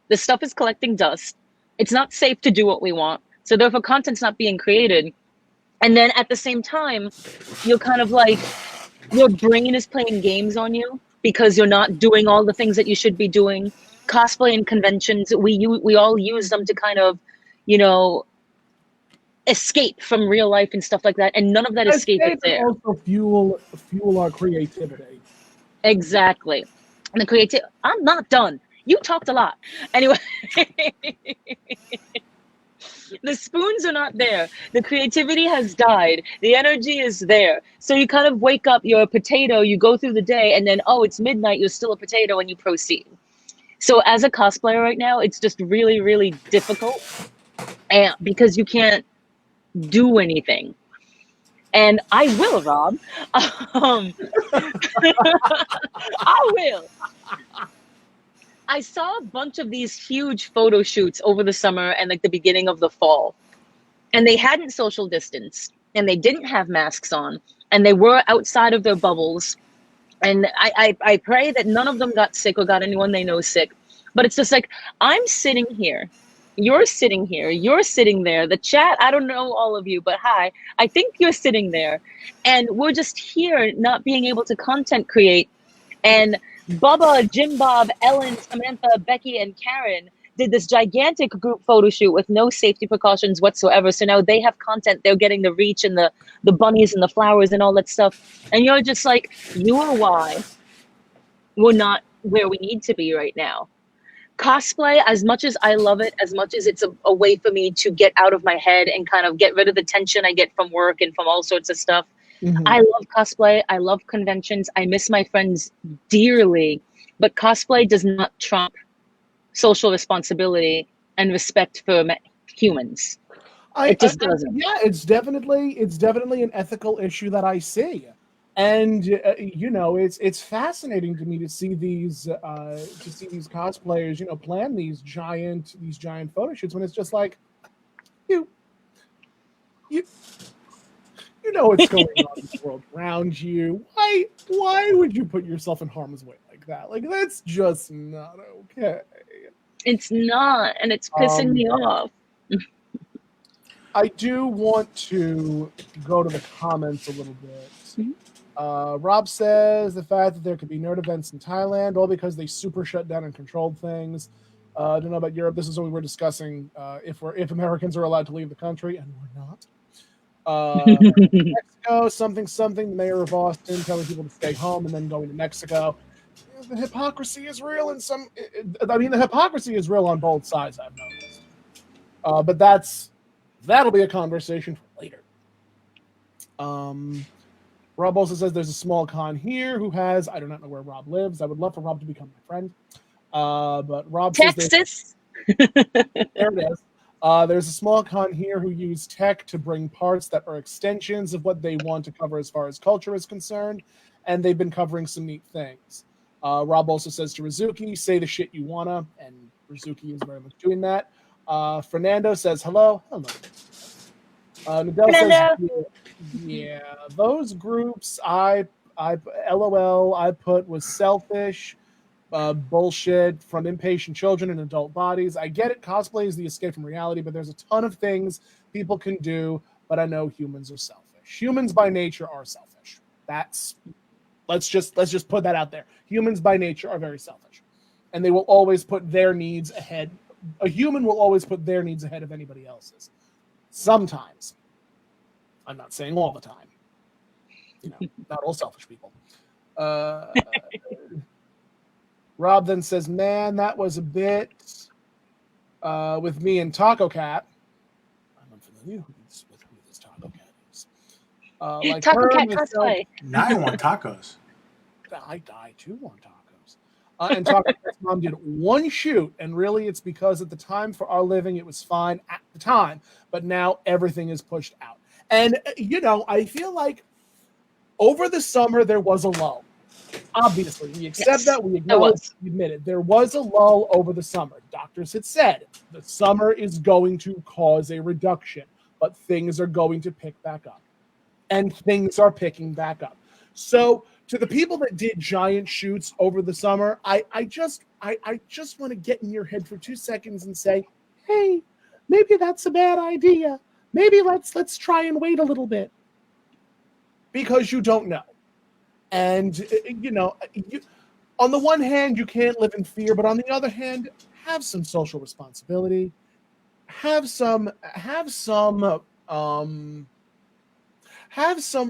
The stuff is collecting dust. It's not safe to do what we want. So therefore, content's not being created. And then at the same time, you're kind of like, your brain is playing games on you because you're not doing all the things that you should be doing. Cosplay and conventions, we all use them to kind of, escape from real life and stuff like that. And none of that escape is there. Also fuel our creativity. Exactly. And the creativity, I'm not done. You talked a lot. Anyway. The spoons are not there. The creativity has died. The energy is there. So you kind of wake up, you're a potato, you go through the day, and then, it's midnight, you're still a potato, and you proceed. So as a cosplayer right now, it's just really, really difficult because you can't do anything. And I will, Rob. I will. I saw a bunch of these huge photo shoots over the summer and like the beginning of the fall, and they hadn't social distanced and they didn't have masks on and they were outside of their bubbles. And I pray that none of them got sick or got anyone they know sick. But it's just like, I'm sitting here, you're sitting here, you're sitting there. The chat, I don't know all of you, but hi, I think you're sitting there. And we're just here not being able to content create. And Bubba, Jim Bob, Ellen, Samantha, Becky, and Karen did this gigantic group photo shoot with no safety precautions whatsoever. So now they have content. They're getting the reach and the bunnies and the flowers and all that stuff. And you're just like, you are why we're not where we need to be right now. Cosplay, as much as I love it, as much as it's a way for me to get out of my head and kind of get rid of the tension I get from work and from all sorts of stuff. Mm-hmm. I love cosplay. I love conventions. I miss my friends dearly, but cosplay does not trump social responsibility and respect for humans. It just doesn't. Yeah, it's definitely an ethical issue that I see, and it's fascinating to me to see these cosplayers, plan these giant photo shoots when it's just like you know what's going on in the world around you. Why would you put yourself in harm's way like that? Like, that's just not okay. It's not, and it's pissing me off. I do want to go to the comments a little bit. Mm-hmm. Rob says the fact that there could be nerd events in Thailand, all because they super shut down and controlled things. I don't know about Europe. This is what we were discussing, if Americans are allowed to leave the country, and we're not. Mexico, something, the mayor of Austin telling people to stay home and then going to Mexico. The hypocrisy is real the hypocrisy is real on both sides, I've noticed. But that'll be a conversation for later. Rob also says there's a small con here who has, I do not know where Rob lives. I would love for Rob to become my friend. But Rob Texas. There it is. There's a small con here who use tech to bring parts that are extensions of what they want to cover as far as culture is concerned, and they've been covering some neat things. Rob also says to Rizuki, say the shit you wanna, and Rizuki is very much doing that. Fernando says hello. Nadell says, Fernando. yeah, those groups LOL, I put was selfish, bullshit from impatient children in adult bodies. I get it. Cosplay is the escape from reality, but there's a ton of things people can do. But I know humans are selfish. Humans by nature are selfish. Let's just put that out there. Humans by nature are very selfish, and they will always put their needs ahead. A human will always put their needs ahead of anybody else's. Sometimes. I'm not saying all the time. Not all selfish people. Rob then says, man, that was a bit with me and Taco Cat. I'm unfamiliar with who this Taco Cat is. Like Taco Cat myself, cosplay. Now I want tacos. I too want tacos. And Taco Cat's mom did one shoot, and really it's because at the time for our living, it was fine at the time, but now everything is pushed out. And, I feel like over the summer, there was a lull. Obviously, we accept that. We acknowledge, we admit it. There was a lull over the summer. Doctors had said the summer is going to cause a reduction, but things are going to pick back up. And things are picking back up. So to the people that did giant shoots over the summer, I just want to get in your head for 2 seconds and say, hey, maybe that's a bad idea. Maybe let's try and wait a little bit. Because you don't know. And, on the one hand, you can't live in fear, but on the other hand, have some social responsibility. Have some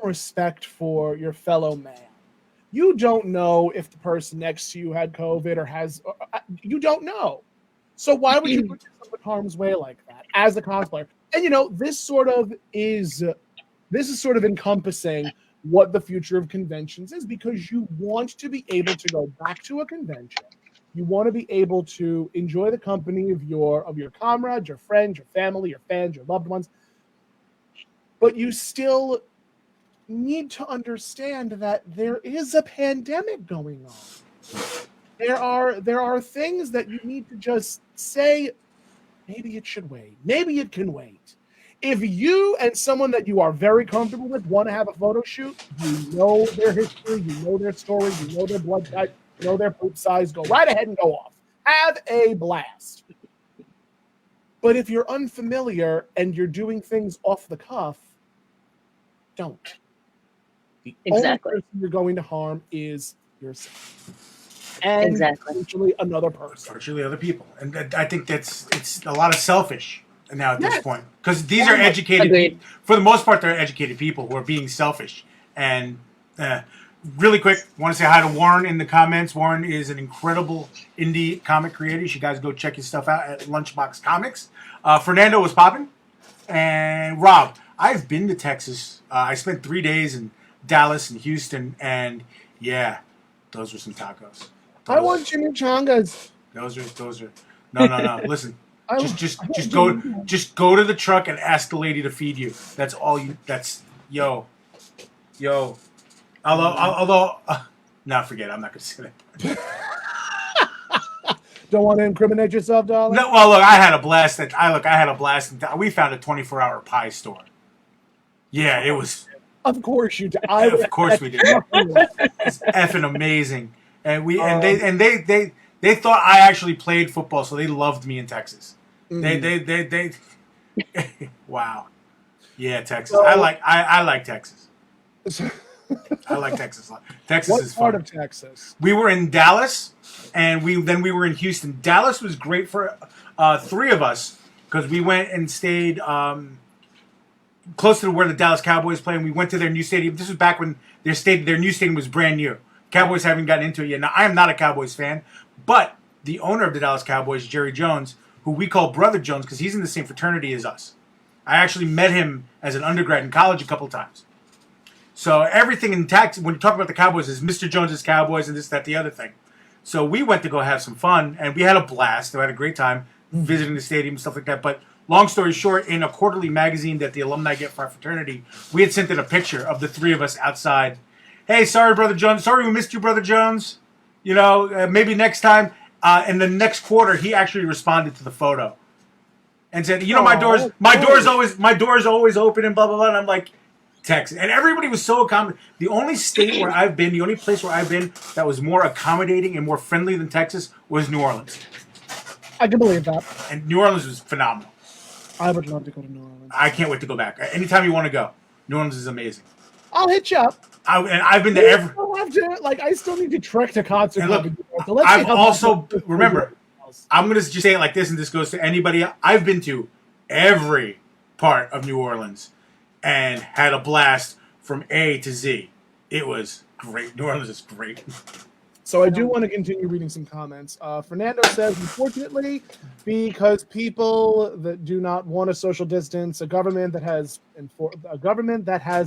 respect for your fellow man. You don't know if the person next to you had COVID or you don't know. So why would you put yourself in harm's way like that as a cosplayer? And, this is sort of encompassing what the future of conventions is, because you want to be able to go back to a convention. You want to be able to enjoy the company of your comrades, your friends, your family, your fans, your loved ones. But you still need to understand that there is a pandemic going on. There are things that you need to just say, maybe it should wait. Maybe it can wait. If you and someone that you are very comfortable with want to have a photo shoot, you know their history, you know their story, you know their blood type, you know their poop size, go right ahead and go off. Have a blast. But if you're unfamiliar and you're doing things off the cuff, don't. The only person you're going to harm is yourself. And potentially another person. Potentially other people. And I think it's a lot of selfish now at this point, because these are educated for the most part. They're educated people who are being selfish. And really quick, want to say hi to Warren in the comments. Warren is an incredible indie comic creator. You should guys go check his stuff out at Lunchbox Comics. Fernando was popping, and Rob, I've been to Texas. I spent 3 days in Dallas and Houston, and yeah, those were some tacos. I want chimichangas. Those are no. Listen. Just go to the truck and ask the lady to feed you. That's all you. That's yo. Although, forget it. I'm not gonna say that. Don't want to incriminate yourself, darling. No, well, look, I had a blast. We found a 24-hour pie store. Yeah, it was. Of course you did. Of course we did. It's effing amazing, and they thought I actually played football, so they loved me in Texas. They wow. Yeah, Texas. So, I like Texas. I like Texas. Texas is fun. What part of Texas? We were in Dallas, and we were in Houston. Dallas was great for 3 of us because we went and stayed close to where the Dallas Cowboys play, and we went to their new stadium. This was back when their new stadium was brand new. Cowboys haven't gotten into it yet. Now, I am not a Cowboys fan, but the owner of the Dallas Cowboys, Jerry Jones, who we call Brother Jones because he's in the same fraternity as us. I actually met him as an undergrad in college a couple times. So everything in tax, when you talk about the Cowboys, is Mr. Jones's Cowboys and this, that, the other thing. So we went to go have some fun, and we had a blast. We had a great time visiting the stadium and stuff like that. But long story short, in a quarterly magazine that the alumni get for our fraternity, we had sent in a picture of the 3 of us outside. Hey, sorry, Brother Jones. Sorry we missed you, Brother Jones. Maybe next time. And the next quarter, he actually responded to the photo. and said, you know, my door's always open and blah blah blah. And I'm like, Texas, and everybody was so accommodating. The only state where I've been, the only place where I've been that was more accommodating and more friendly than Texas was New Orleans. I can believe that. And New Orleans was phenomenal. I would love to go to New Orleans. I can't wait to go back. Anytime you want to go, New Orleans is amazing. I'll hit you up. I've been there every. I still need to trek to concert. And look, I've also remember. I'm gonna just say it like this, and this goes to anybody. I've been to every part of New Orleans and had a blast from A to Z. It was great. New Orleans is great. So I do want to continue reading some comments. Fernando says, unfortunately, because people that do not want to social distance, a government that has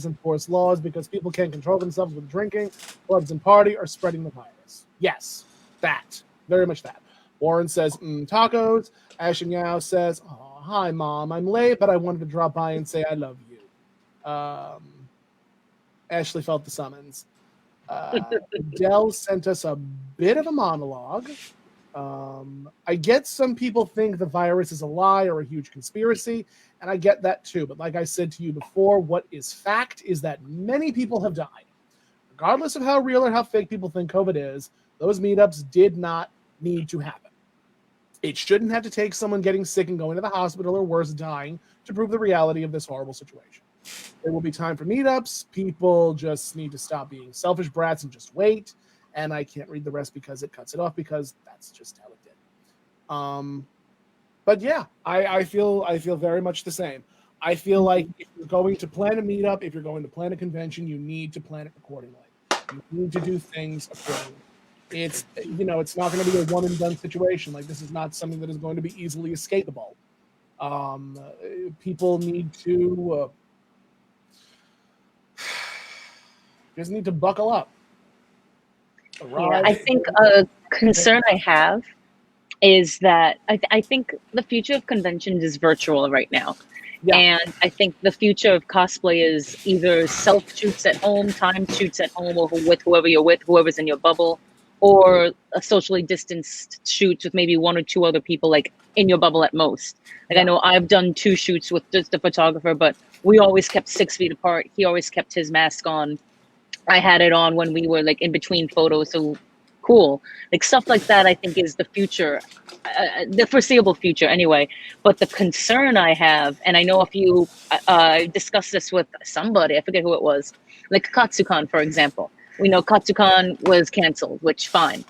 enforced laws because people can't control themselves with drinking, clubs and party are spreading the virus. Yes, that. Very much that. Warren says, tacos. Ashen Yao says, oh, hi, Mom. I'm late, but I wanted to drop by and say I love you. Ashley felt the summons. Dell sent us a bit of a monologue. I get some people think the virus is a lie or a huge conspiracy, and I get that too. But like I said to you before, what is fact is that many people have died. Regardless of how real or how fake people think COVID is, those meetups did not need to happen. It shouldn't have to take someone getting sick and going to the hospital or worse, dying to prove the reality of this horrible situation. There will be time for meetups. People just need to stop being selfish brats and just wait. And I can't read the rest because it cuts it off because that's just how it did. But yeah, I feel very much the same. I feel like if you're going to plan a meetup, if you're going to plan a convention, you need to plan it accordingly. You need to do things accordingly. It's not going to be a one and done situation. Like, this is not something that is going to be easily escapable. People need to just need to buckle up. Yeah, I think a concern I have is that I think the future of conventions is virtual right now. Yeah. And I think the future of cosplay is either self shoots at home, timed shoots at home, or with whoever you're with, whoever's in your bubble, or a socially distanced shoot with maybe one or two other people, like in your bubble at most. Like, I know I've done 2 shoots with just the photographer, but we always kept 6 feet apart. He always kept his mask on. I had it on when we were like in between photos. So cool. Like, stuff like that, I think, is the future, the foreseeable future anyway. But the concern I have, and I know if you discussed this with somebody, I forget who it was, like Katsucon, for example. We know Katsucon was canceled, which fine.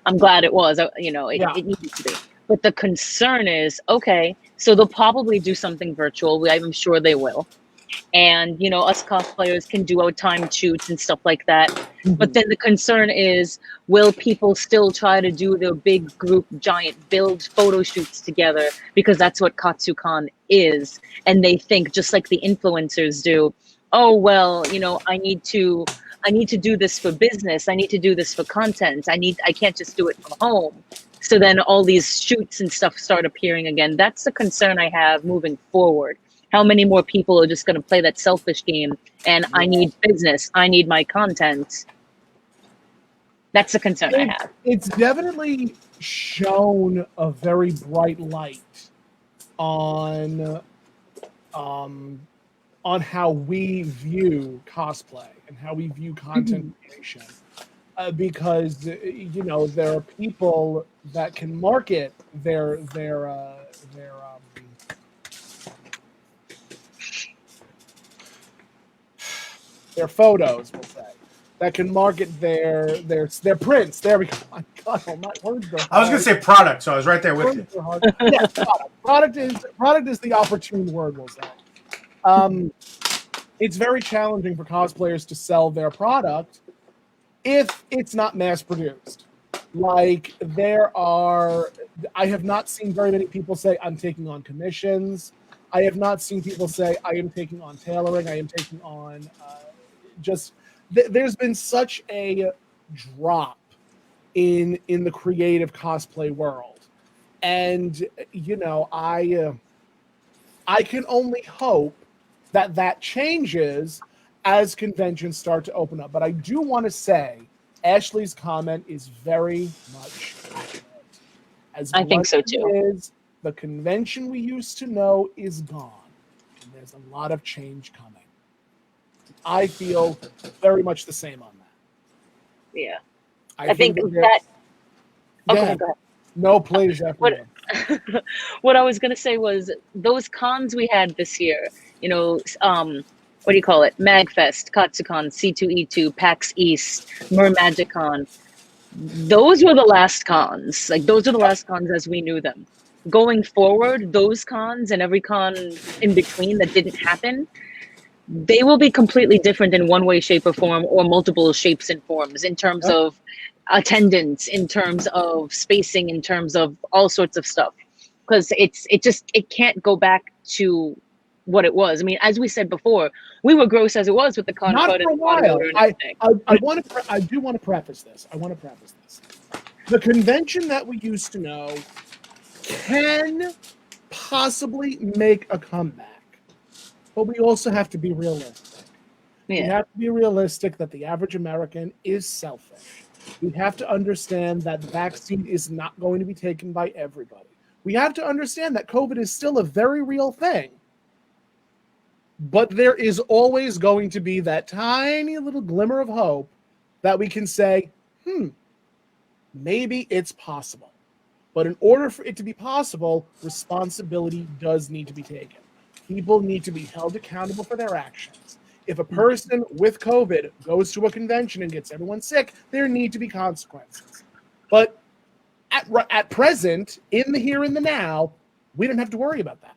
I'm glad it was, it needed to be. But the concern is, okay, so they'll probably do something virtual. I'm sure they will. And, us cosplayers can do our time shoots and stuff like that. Mm-hmm. But then the concern is, will people still try to do their big group, giant build photo shoots together? Because that's what Katsucon is. And they think, just like the influencers do, oh, well, I need to do this for business. I need to do this for content. I can't just do it from home. So then all these shoots and stuff start appearing again. That's the concern I have moving forward. How many more people are just going to play that selfish game? And I need business. I need my content. That's the concern I have. It's definitely shown a very bright light on how we view cosplay and how we view content creation. Because there are people that can market their photos, we'll say, that can market their prints. There we go. My God, my words are hard. I was going to say product, so I was right there with you. Yeah, product is the opportune word, we'll say. It's very challenging for cosplayers to sell their product if it's not mass produced. Like, I have not seen very many people say, I'm taking on commissions. I have not seen people say, I am taking on tailoring. I am taking on there's been such a drop in the creative cosplay world. And, I can only hope that changes as conventions start to open up. But I do want to say Ashley's comment is very much accurate. I think so too. the convention we used to know is gone, and there's a lot of change coming. I feel very much the same on that. Yeah. I think that. that. Okay, Yeah. go ahead. No, please. What what I was gonna say was those cons we had this year. You know, what do you call it? MagFest, Katsucon, C2E2, PAX East, MerMagicCon. Those were the last cons. Like those are the last cons as we knew them. Going forward, those cons and every con in between that didn't happen, they will be completely different in one way, shape, or form, or multiple shapes and forms in terms of attendance, in terms of spacing, in terms of all sorts of stuff. Because it can't go back to what it was. I mean, as we said before, we were gross as it was with the con Not crud for a and con while. odor and everything. I do want to preface this. The convention that we used to know can possibly make a comeback, but we also have to be realistic. Yeah. We have to be realistic that the average American is selfish. We have to understand that the vaccine is not going to be taken by everybody. We have to understand that COVID is still a very real thing. But there is always going to be that tiny little glimmer of hope that we can say, maybe it's possible. But in order for it to be possible, responsibility does need to be taken. People need to be held accountable for their actions. If a person with COVID goes to a convention and gets everyone sick, there need to be consequences. But at present, in the here and the now, we don't have to worry about that.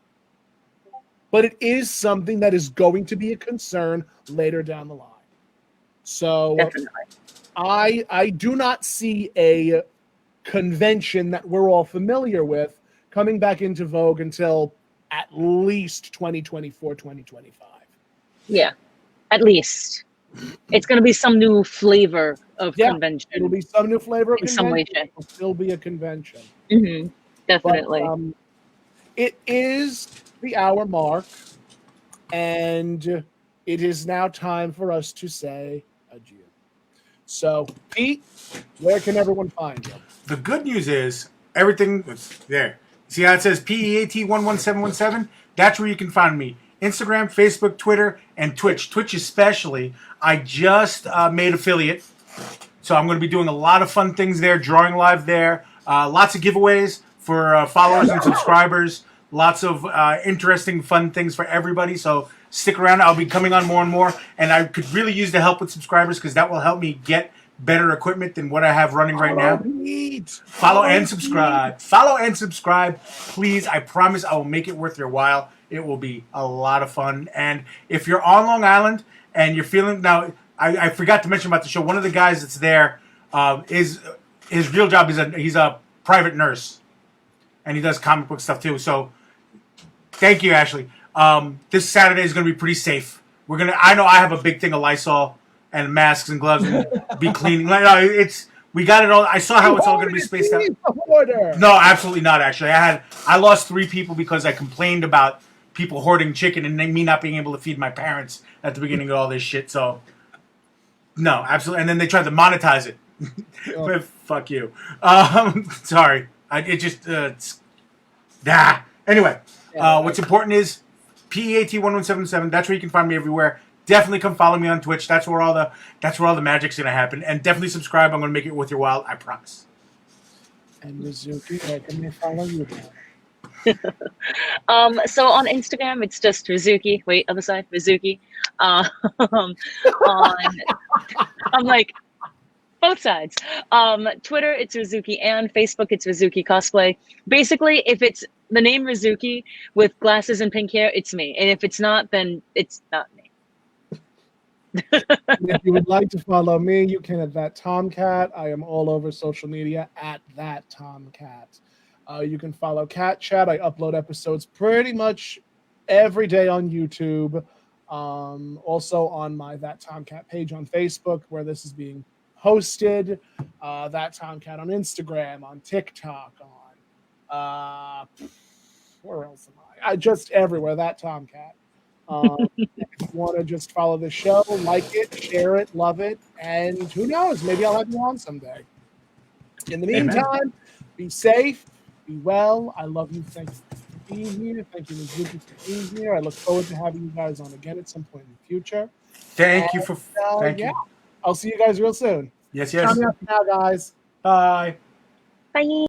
But it is something that is going to be a concern later down the line. So I do not see a convention that we're all familiar with coming back into vogue until at least 2024, 2025. Yeah, at least. It's going to be some new flavor of convention. It'll be some new flavor of in convention. Some way, shape. It'll still be a convention. Mm-hmm. Definitely. But, it is the hour mark, and it is now time for us to say adieu. So, Pete, where can everyone find you? The good news is everything is there. See how it says PEAT11717? That's where you can find me. Instagram, Facebook, Twitter, and Twitch. Twitch especially. I just made affiliate. So I'm going to be doing a lot of fun things there, drawing live there. Lots of giveaways for followers and subscribers. Lots of interesting, fun things for everybody. So stick around. I'll be coming on more and more. And I could really use the help with subscribers because that will help me get better equipment than what I have running right now. Follow and subscribe. Follow and subscribe. Please, I promise I will make it worth your while. It will be a lot of fun. And if you're on Long Island and you're feeling... Now, I forgot to mention about the show. One of the guys that's there is... His real job is he's a private nurse. And he does comic book stuff too. So, thank you, Ashley. This Saturday is going to be pretty safe. I know I have a big thing of Lysol and masks and gloves and be cleaning. We got it all. I saw how it's all going to be spaced out. No, absolutely not. Actually, I lost 3 people because I complained about people hoarding chicken and me not being able to feed my parents at the beginning of all this shit. So, no, absolutely. And then they tried to monetize it. But fuck you. Sorry. Anyway, what's important is PEAT1177. That's where you can find me everywhere. Definitely come follow me on Twitch. That's where all the magic's gonna happen. And definitely subscribe. I'm gonna make it worth your while. I promise. And Rizuki, where can they follow you? So on Instagram, it's just Rizuki. Wait, other side, Rizuki. I'm like both sides. Twitter, it's Rizuki, and Facebook, it's Rizuki Cosplay. Basically, if it's the name Rizuki with glasses and pink hair, it's me. And if it's not, then it's not me. If you would like to follow me, you can at that Tomcat. I am all over social media at that Tomcat. You can follow Catt Chatt. I upload episodes pretty much every day on YouTube. Also on my That Tomcat page on Facebook, where this is being hosted. That Tomcat on Instagram, on TikTok, on where else am I? Just everywhere. That Tomcat. If you want to just follow the show, like it, share it, love it, and who knows? Maybe I'll have you on someday. In the meantime, be safe, be well. I love you. Thank you for being here. Thank you, Rizuki, for being here. I look forward to having you guys on again at some point in the future. Thank you for. Thank Yeah, you. I'll see you guys real soon. Yes. Signing out for now, guys. Bye. Bye.